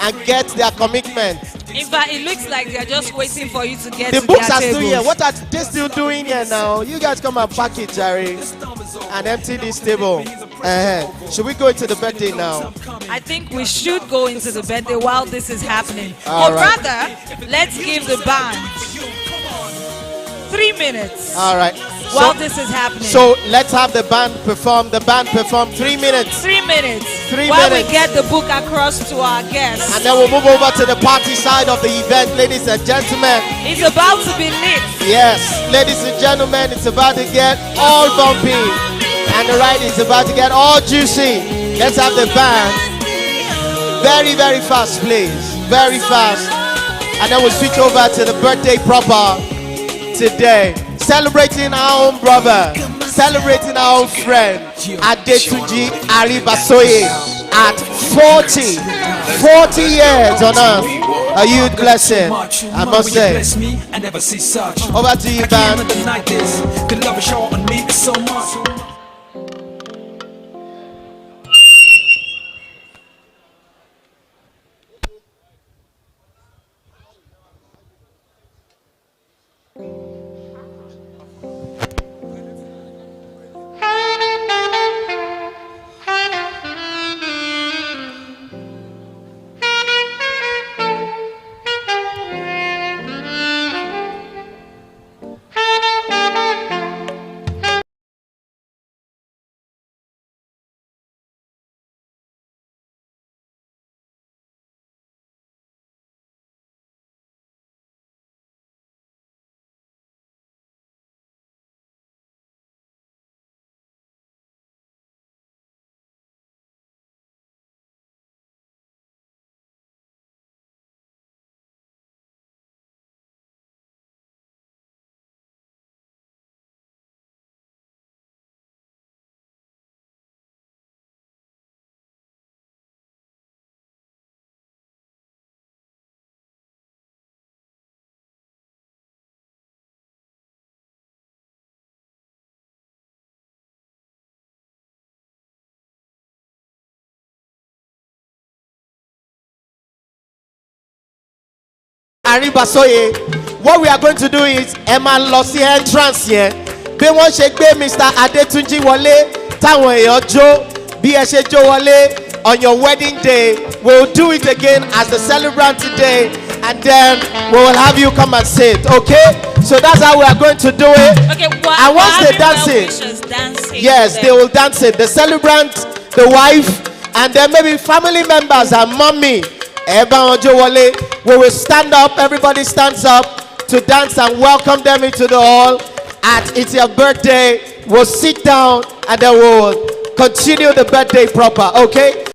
And get their commitment. In fact, it looks like they're just waiting for you to get The to books their are still tables. here. What are they still doing here now? You guys come and pack it, Jerry, and empty this table. Should we go into the birthday now? I think we should go into the birthday while this is happening. All or right. rather, let's give the band 3 minutes All right. while this is happening. So let's have the band perform. The band perform 3 minutes. 3 minutes. 3 while minutes. we get the book across to our guests. And then we'll move over to the party side of the event, ladies and gentlemen. It's about to be lit. Yes, ladies and gentlemen, it's about to get all bumpy. And the ride is about to get all juicy. Let's have the band. Very, very fast, please. Very fast. And then we'll switch over to the birthday proper today. celebrating our own brother, celebrating our own friend, Adetunji Aribasoye, at 40 years on earth. A youth blessing, I must say. Over to you, band. Aribasoye, what we are going to do is Emma Lossie entrance here. Bí wọ́n ṣe gbé Mr. Adetunji wọlé, táwọn èèyàn jó, bí ẹ ṣe jó wọlé on your wedding day. We'll do it again as the celebrant today, and then we will have you come and sit. Okay? So that's how we are going to do it. Okay, and once they dance it, yes, they will dance it. The celebrant, the wife, and then maybe family members and mommy. We will stand up, everybody stands up to dance and welcome them into the hall. At it's your birthday, we'll sit down and then we'll continue the birthday proper, okay?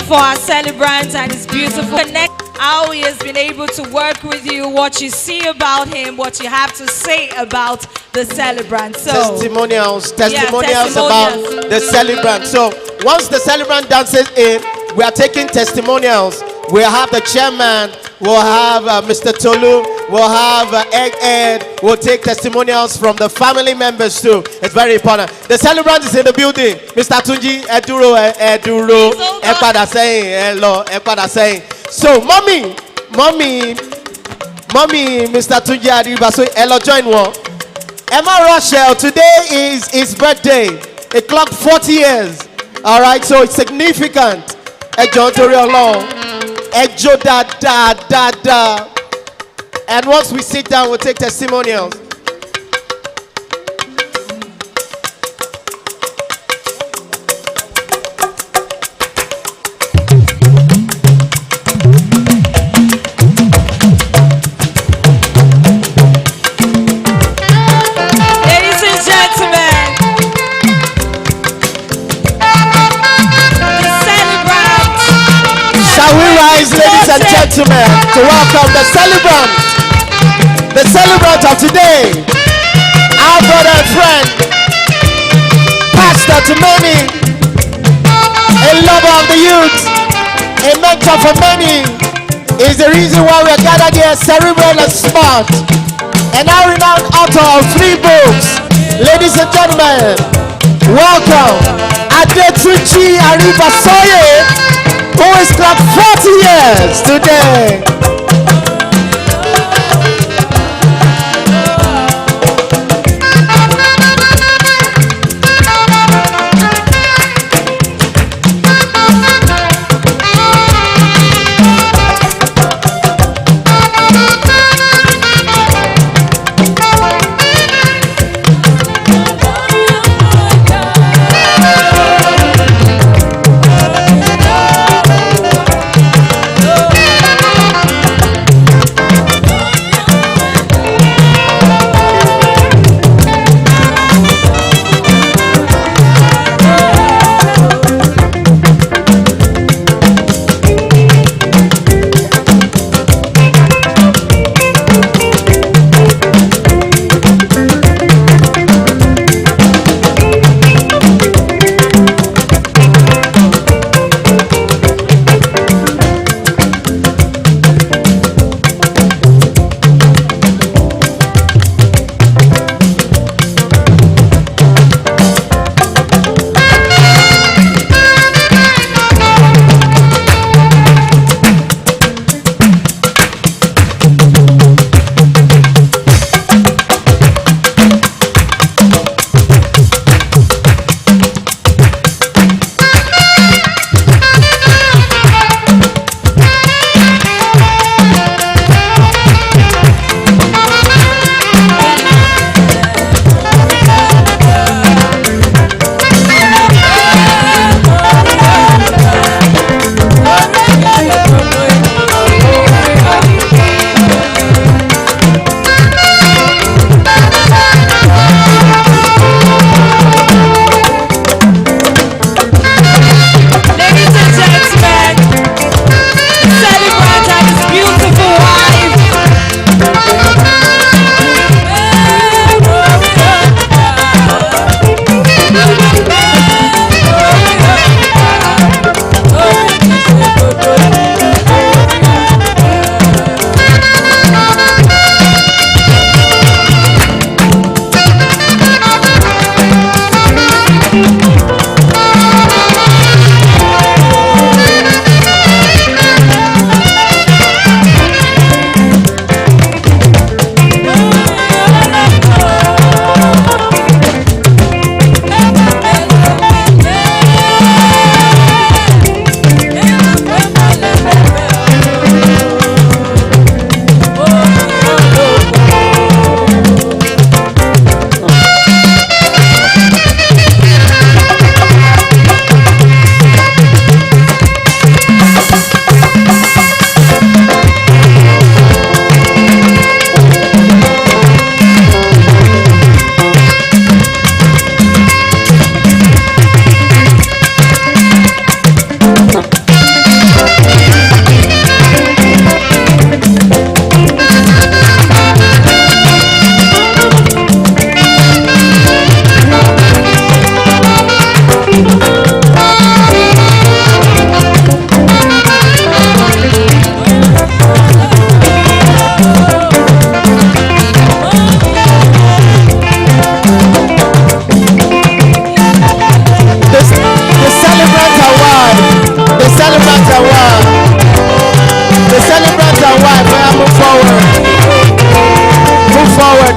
For our celebrant, and it's beautiful. Connect how he has been able to work with you, what you see about him, what you have to say about the celebrant. So testimonials about the celebrant. So once the celebrant dances in, we are taking testimonials. We'll have the chairman, we'll have Mr. Tolu, we'll have Ed, we'll take testimonials from the family members too. It's very important. The celebrant is in the building. Mr. Tunji, Eduro, Epada saying, hello, Epada saying. So, mommy, Mr. Tunji Aribasoye, hello, join one. Emma Rochelle, today is his birthday. It clocked 40 years. All right, so it's significant. Ejo tori Olorun. Ejo da. And once we sit down, we'll take testimonials. Ladies and gentlemen, to welcome the celebrant of today, Our brother and friend, pastor to many, a lover of the youth, a mentor for many, is the reason why we are gathered here, cerebral and smart, and our renowned author of 3 books. Ladies and gentlemen, welcome Adetunji Aribasoye, who is clocked 40 years today.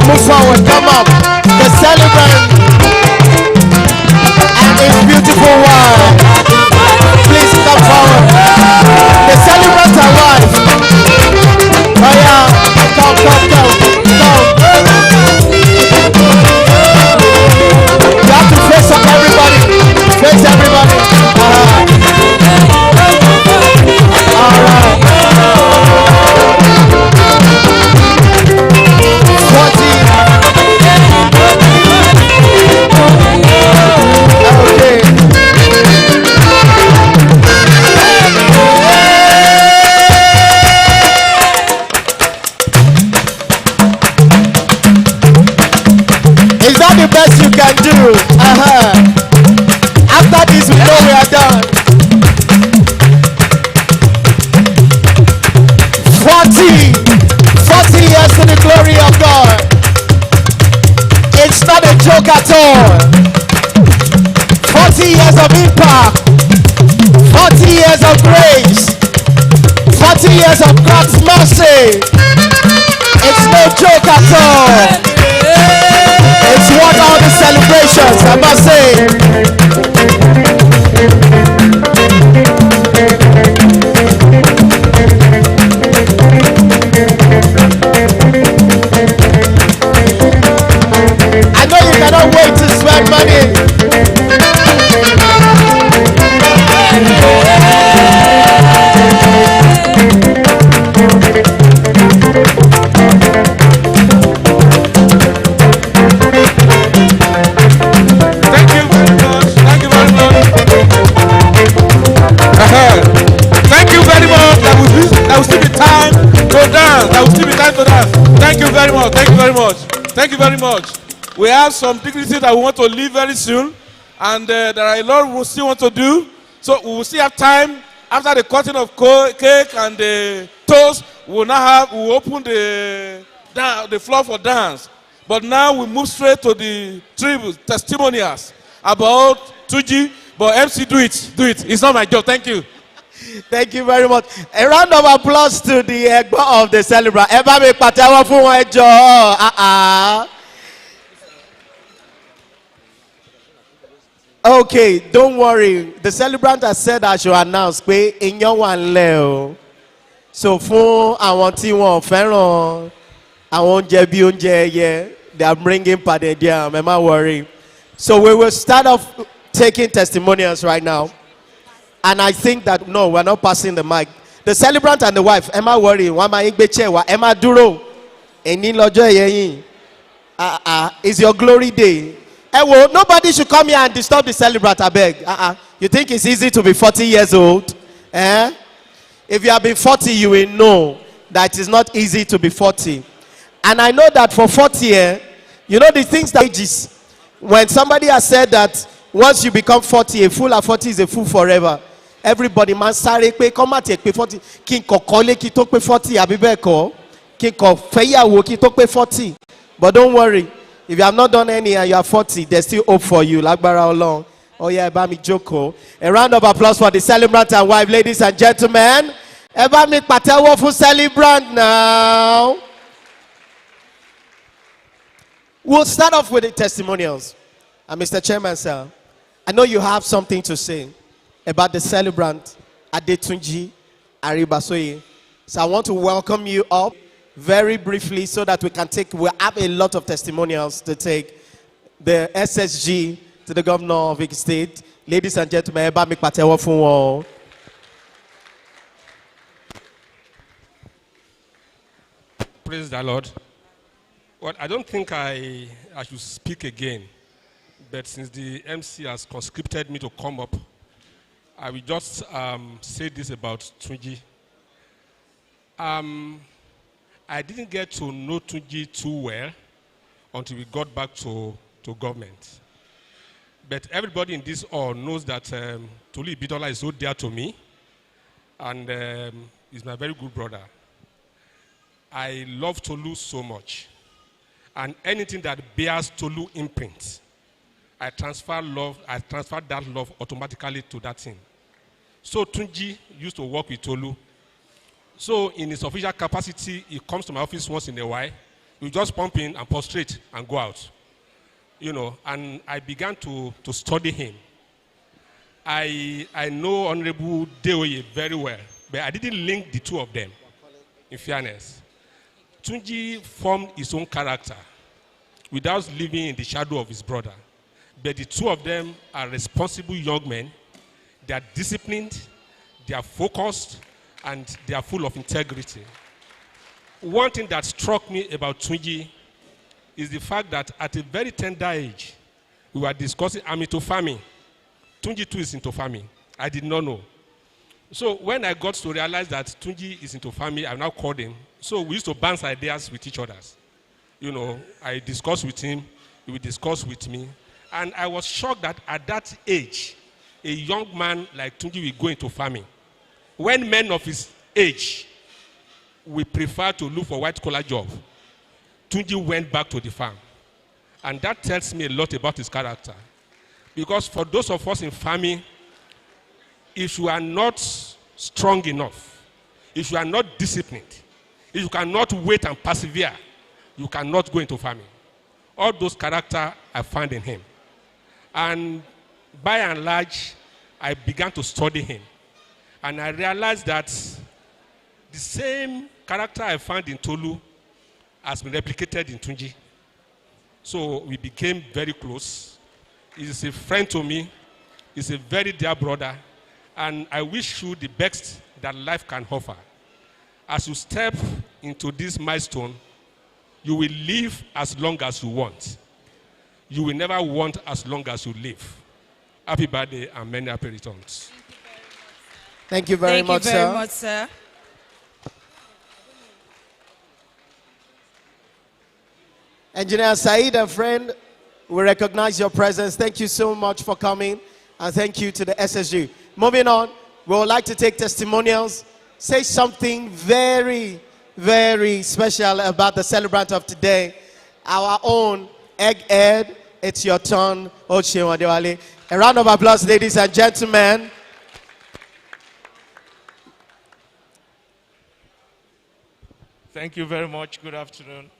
Move forward, come up. The celebrant and his beautiful wife. Please come forward. The celebrant and wife. Oh yeah, come. You have to face up everybody. Face everybody. Alright. 40. Okay. you know we are done. 40 years to the glory of God. It's not a joke at all. 40 years of impact. 40 years of grace. 40 years of God's mercy. It's no joke at all. It's worth all the celebrations, I must say. I know you cannot wait to spend money. Thank you very much. Thank you very much. Thank you very much. There will still be time to dance. There will still be time to dance. Thank you very much. Thank you very much. Thank you very much. We have some dignitaries that we want to leave very soon, and there are a lot we still want to do. So we will still have time after the cutting of cake and the toast. We will open the floor for dance. But now we move straight to the tributes, testimonials about Tunji. But MC, do it. It's not my job. Thank you. Thank you very much. A round of applause to the Egba of the celebrant. Ẹ bá mi pàtẹ́wọ́ fún wọn, ẹ jọ̀ọ́. Okay, don't worry. The celebrant has said I should announce pé iyán wà ńlẹ̀ o. So fún àwọn tí wọn fẹ́ràn àwọn oúnjẹ bí oúnjẹ ẹyẹ, they are bringing pounded yam. Ẹ má worry. So we will start off taking testimonials right now. And I think that, no, we're not passing the mic. The celebrant and the wife, ẹ má worry, wọ́n máa ń gbé chair wá, ẹ má dúró. Ẹni lọ́jọ́ ẹ̀yẹ yín. It's your glory day. Nobody should come here and disturb the celebrant, I beg. You think it's easy to be 40 years old? If you have been 40, you will know that it is not easy to be 40. And I know that for 40 years, you know the things that ages. When somebody has said that once you become 40, a fool at 40 is a fool forever. Everybody man sáré pé kọ́ má tiẹ̀ pé 40 kí n kọ̀ kọ́lé kí tó pé 40 àbí bẹ́ẹ̀ kọ́ kí n kọ̀ fẹ́yàwó kí tó pé 40. But don't worry, if you have not done any and you are 40, there's still hope for you. Lágbára Ọlọ́run. Oh yeah, ẹ bá mi jókòó. A round of applause for the celebrant and wife, ladies and gentlemen. Ẹ bá mi pàtẹ́wọ́ fún celebrant now. We'll start off with the testimonials. And Mr. Chairman, sir, I know you have something to say about the celebrant, Adetunji Aribasoye. So I want to welcome you up very briefly so that we'll have a lot of testimonials to take. The SSG to the governor of Ekiti State. Ladies and gentlemen, ẹ bá mi pàtẹ́wọ́ fún wọn. Praise the Lord. Well, I don't think I should speak again, but since the MC has conscripted me to come up, I will just say this about Tunji. I didn't get to know Tunji too well until we got back to government. But everybody in this hall knows that Tolu Ibidola is so dear to me, and he's my very good brother. I love Tolu so much. And anything that bears Tolu imprint, I transfer that love automatically to that thing. So Tunji used to work with Tolu. So in his official capacity, he comes to my office once in a while. We just pump in and prostrate and go out. You know, and I began to study him. I know Honorable Deoye very well, but I didn't link the two of them, in fairness. Tunji formed his own character without living in the shadow of his brother. But the two of them are responsible young men. They are disciplined, they are focused, and they are full of integrity. One thing that struck me about Tunji is the fact that at a very tender age, we were discussing, I'm into farming. Tunji too is into farming. I did not know. So when I got to realize that Tunji is into farming, I now called him. So we used to bounce ideas with each other. You know, I discussed with him, he would discuss with me. And I was shocked that at that age, a young man like Tunji will go into farming. When men of his age will prefer to look for white-collar job, Tunji went back to the farm. And that tells me a lot about his character. Because for those of us in farming, if you are not strong enough, if you are not disciplined, if you cannot wait and persevere, you cannot go into farming. All those characters I found in him. And by and large, I began to study him. And I realized that the same character I found in Tolu has been replicated in Tunji. So we became very close. He's a friend to me. He's a very dear brother. And I wish you the best that life can offer. As you step into this milestone, you will live as long as you want. You will never want as long as you live. Happy birthday and many happy returns. Thank you very much, sir. Thank you very much, sir. Engineer Said and friend, we recognize your presence. Thank you so much for coming, and thank you to the SSG. Moving on, we would like to take testimonials. Say something very, very special about the celebrant of today, our own Egghead. It's your turn, Ochewa Dewale. A round of applause, ladies and gentlemen. Thank you very much. Good afternoon.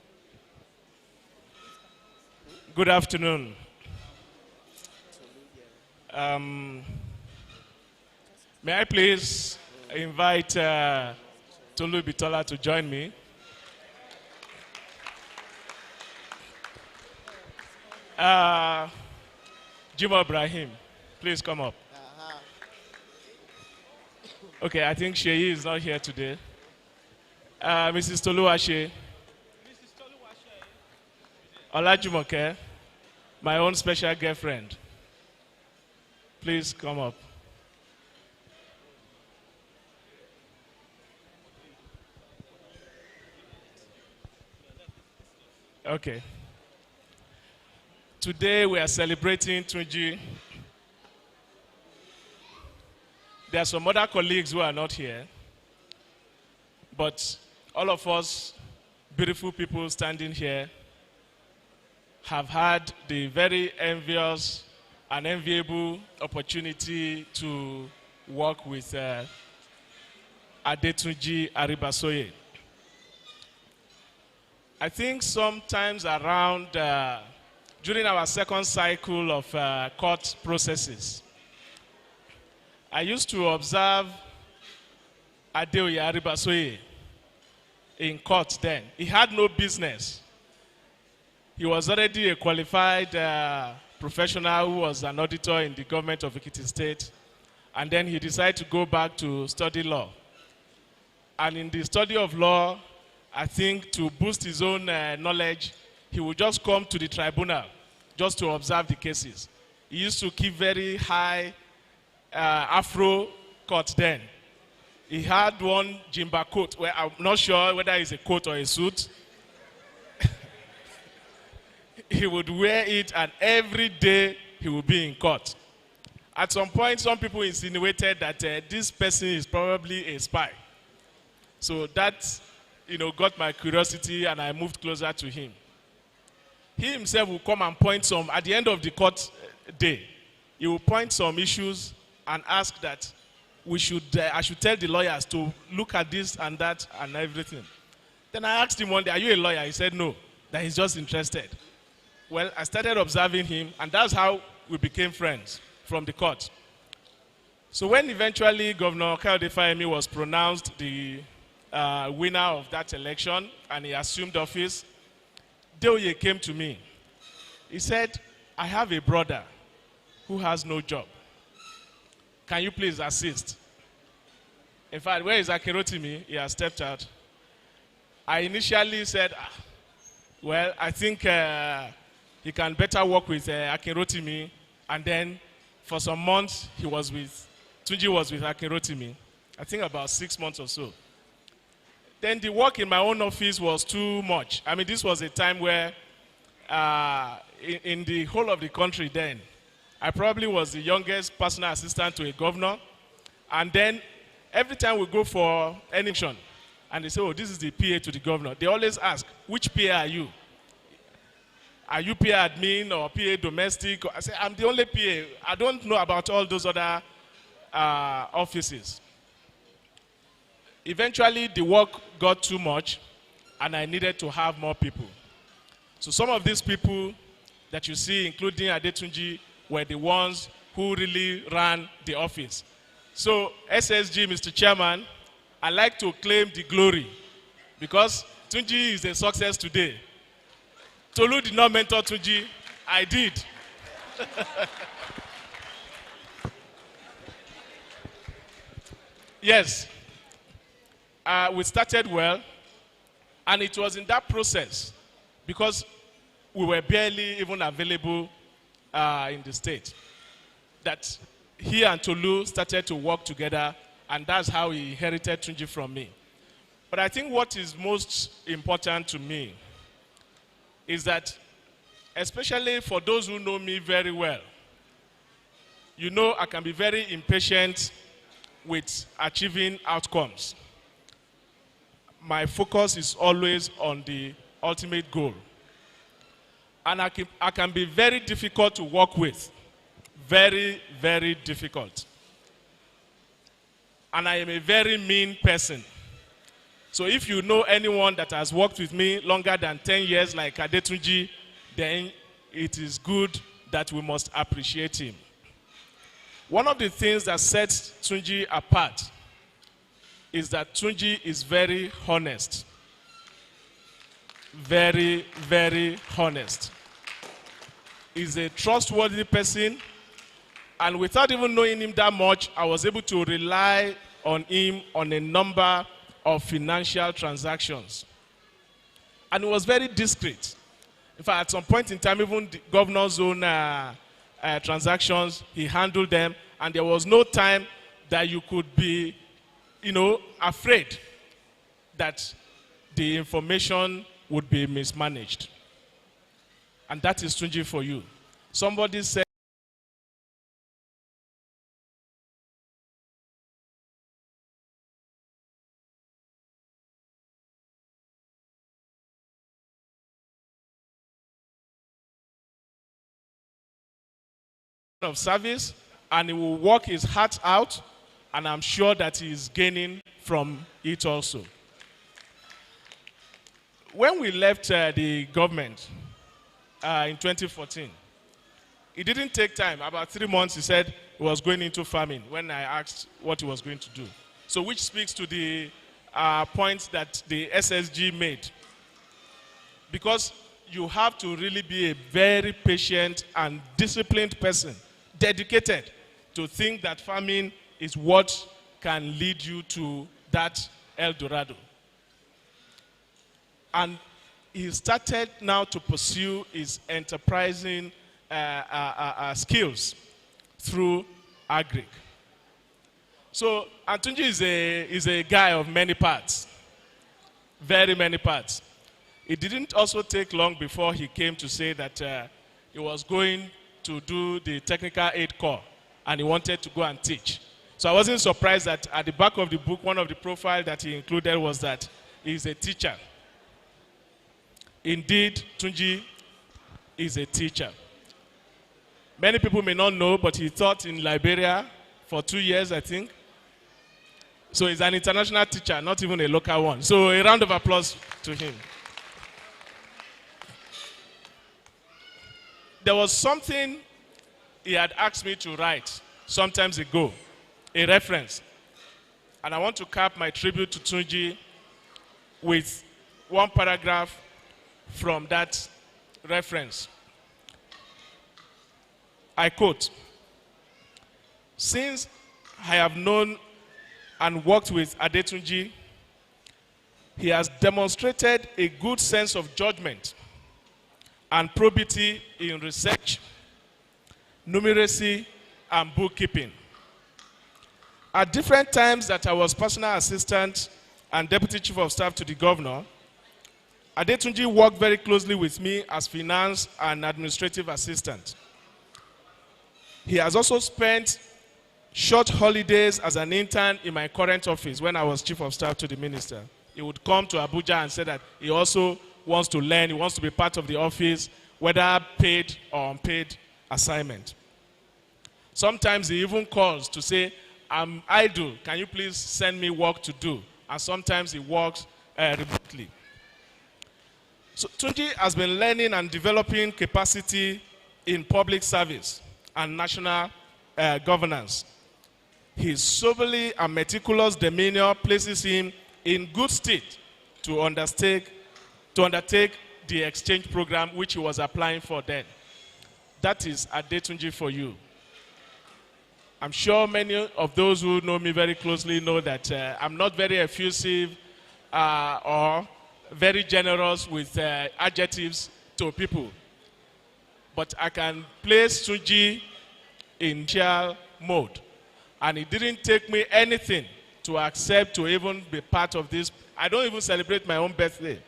Good afternoon. May I please invite Tolu Bitola to join me? Jimo Ibrahim, please come up. Okay, I think Sheyi is not here today. Mrs. Tolu Ashe. Olajumoke, my own special girlfriend. Please come up. Okay. Today we are celebrating Tunji. There are some other colleagues who are not here, but all of us beautiful people standing here have had the very envious and enviable opportunity to work with Adetunji Aribasoye. I think sometimes around, during our second cycle of court processes, I used to observe Adeoye Aribasoye in court then. He had no business. He was already a qualified professional who was an auditor in the government of Ekiti State. And then he decided to go back to study law. And in the study of law, I think to boost his own knowledge, he would just come to the tribunal just to observe the cases. He used to keep very high afro cut then. He had one Jimba coat, where I'm not sure whether it's a coat or a suit. He would wear it, and every day he would be in court. At some point, some people insinuated that this person is probably a spy. So that, got my curiosity, and I moved closer to him. He himself will come and point some, at the end of the court day, he will point some issues and ask that I should tell the lawyers to look at this and that and everything. Then I asked him one day, are you a lawyer? He said no, that he's just interested. Well, I started observing him, and that's how we became friends from the court. So when eventually Governor Kayode Fayemi was pronounced the winner of that election, and he assumed office, Deoye came to me. He said, I have a brother who has no job. Can you please assist? In fact, where is Akinrotimi? He has stepped out. I initially said, well, I think he can better work with Akinrotimi. And then for some months, Tunji was with Akinrotimi. I think about 6 months or so. Then the work in my own office was too much. I mean, this was a time where in the whole of the country then, I probably was the youngest personal assistant to a governor. And then every time we go for any action, and they say, oh, this is the PA to the governor, they always ask, which PA are you? Are you PA admin or PA domestic? I say, I'm the only PA. I don't know about all those other offices. Eventually, the work got too much, and I needed to have more people. So some of these people that you see, including Adetunji, were the ones who really ran the office. So SSG, Mr. Chairman, I like to claim the glory because Tunji is a success today. Tolu did not mentor Tunji, I did. Yes, we started well, and it was in that process because we were barely even available in the state that he and Tolu started to work together, and that's how he inherited Tunji from me. But I think what is most important to me is that, especially for those who know me very well, you know I can be very impatient with achieving outcomes. My focus is always on the ultimate goal. And I can be very difficult to work with. Very, very difficult. And I am a very mean person. So if you know anyone that has worked with me longer than 10 years like Adetunji, then it is good that we must appreciate him. One of the things that sets Tunji apart is that Tunji is very honest. Very, very honest. He's a trustworthy person, and without even knowing him that much, I was able to rely on him on a number of financial transactions. And it was very discreet. In fact, at some point in time, even the governor's own transactions, he handled them, and there was no time that you could be, afraid that the information would be mismanaged. And that is Tunji for you. Somebody said, of service, and he will work his heart out, and I'm sure that he is gaining from it also. When we left the government in 2014, it didn't take time. About 3 months, he said he was going into farming when I asked what he was going to do. So which speaks to the point that the SSG made. Because you have to really be a very patient and disciplined person, dedicated to think that farming is what can lead you to that El Dorado. And he started now to pursue his enterprising skills through agric. So Adetunji is a guy of many parts, very many parts. It didn't also take long before he came to say that he was going to do the technical aid corps, and he wanted to go and teach. So I wasn't surprised that at the back of the book, one of the profiles that he included was that he's a teacher. Indeed, Tunji is a teacher. Many people may not know, but he taught in Liberia for 2 years, I think. So he's an international teacher, not even a local one. So a round of applause to him. There was something he had asked me to write some time ago, a reference. And I want to cap my tribute to Tunji with one paragraph from that reference. I quote, "Since I have known and worked with Adetunji, he has demonstrated a good sense of judgment and probity in research, numeracy, and bookkeeping. At different times that I was personal assistant and deputy chief of staff to the governor, Adetunji worked very closely with me as finance and administrative assistant. He has also spent short holidays as an intern in my current office when I was chief of staff to the minister. He would come to Abuja and say that he also wants to learn, he wants to be part of the office, whether paid or unpaid assignment. Sometimes he even calls to say, I'm idle, can you please send me work to do? And sometimes he works remotely. So Tunji has been learning and developing capacity in public service and national governance. His soberly and meticulous demeanor places him in good state to undertake the exchange program which he was applying for then. That is Adetunji for you. I'm sure many of those who know me very closely know that I'm not very effusive or very generous with adjectives to people. But I can place Tunji in child mode. And it didn't take me anything to accept to even be part of this. I don't even celebrate my own birthday.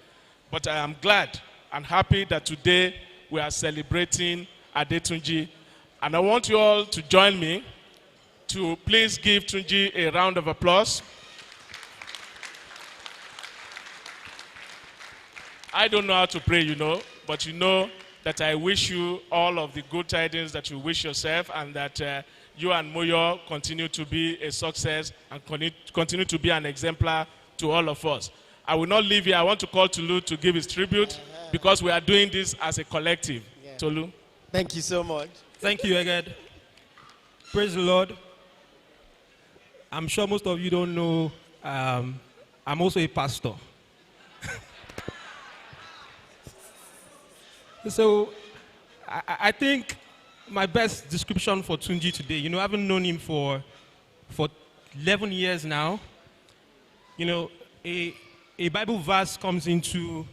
But I am glad and happy that today we are celebrating Adetunji. And I want you all to join me to please give Tunji a round of applause. I don't know how to pray, you know, but you know that I wish you all of the good tidings that you wish yourself, and that you and Moyo continue to be a success and continue to be an exemplar to all of us. I will not leave here. I want to call Tolu to give his tribute because we are doing this as a collective. Yeah. Tolu. Thank you so much. Thank you, Eged. Praise the Lord. I'm sure most of you don't know, I'm also a pastor. So I think my best description for Tunji today, you know, I haven't known him for 11 years now. You know, a Bible verse comes into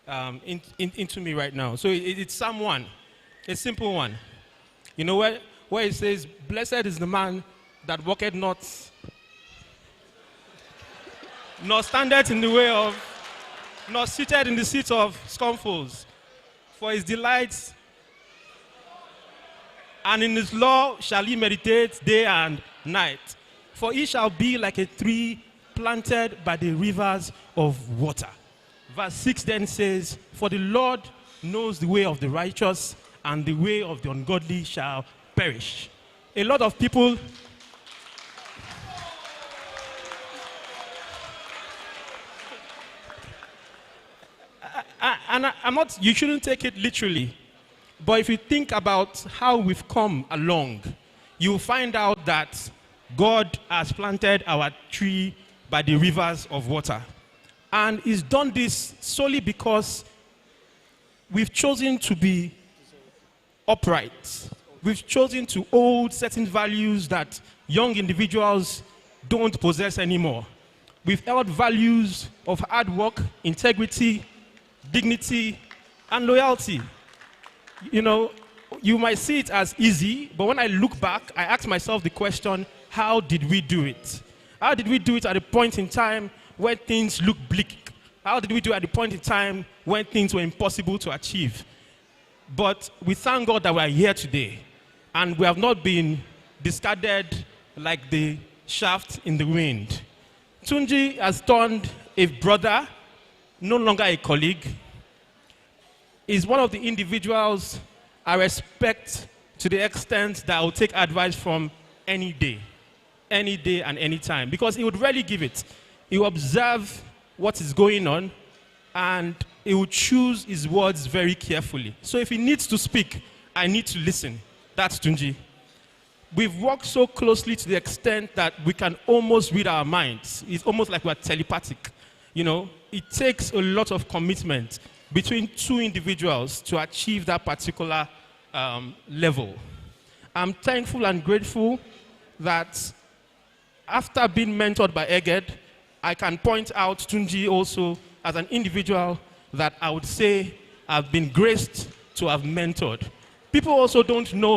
me right now. So it's Psalm 1, a simple one. You know, where it says, blessed is the man that walketh not, nor standeth in the way of, nor seated in the seat of scornfuls. For his delights, and in his law shall he meditate day and night. For he shall be like a tree planted by the rivers of water. Verse 6 then says, for the Lord knows the way of the righteous, and the way of the ungodly shall perish. A lot of people and I'm not, you shouldn't take it literally, but if you think about how we've come along, you'll find out that God has planted our tree by the rivers of water. And he's done this solely because we've chosen to be upright. We've chosen to hold certain values that young individuals don't possess anymore. We've held values of hard work, integrity, dignity, and loyalty. You know, you might see it as easy, but when I look back, I ask myself the question, how did we do it? How did we do it at a point in time when things look bleak? How did we do it at a point in time when things were impossible to achieve? But we thank God that we are here today, and we have not been discarded like the shaft in the wind. Tunji has turned a brother, no longer a colleague. Is one of the individuals I respect to the extent that I will take advice from any day and any time, because he would rarely give it. He will observe what is going on, and he will choose his words very carefully. So if he needs to speak, I need to listen. That's Tunji. We've worked so closely to the extent that we can almost read our minds. It's almost like we're telepathic. You know, it takes a lot of commitment between two individuals to achieve that particular level. I'm thankful and grateful that after being mentored by Eged, I can point out Tunji also as an individual that I would say I've been graced to have mentored. People also don't know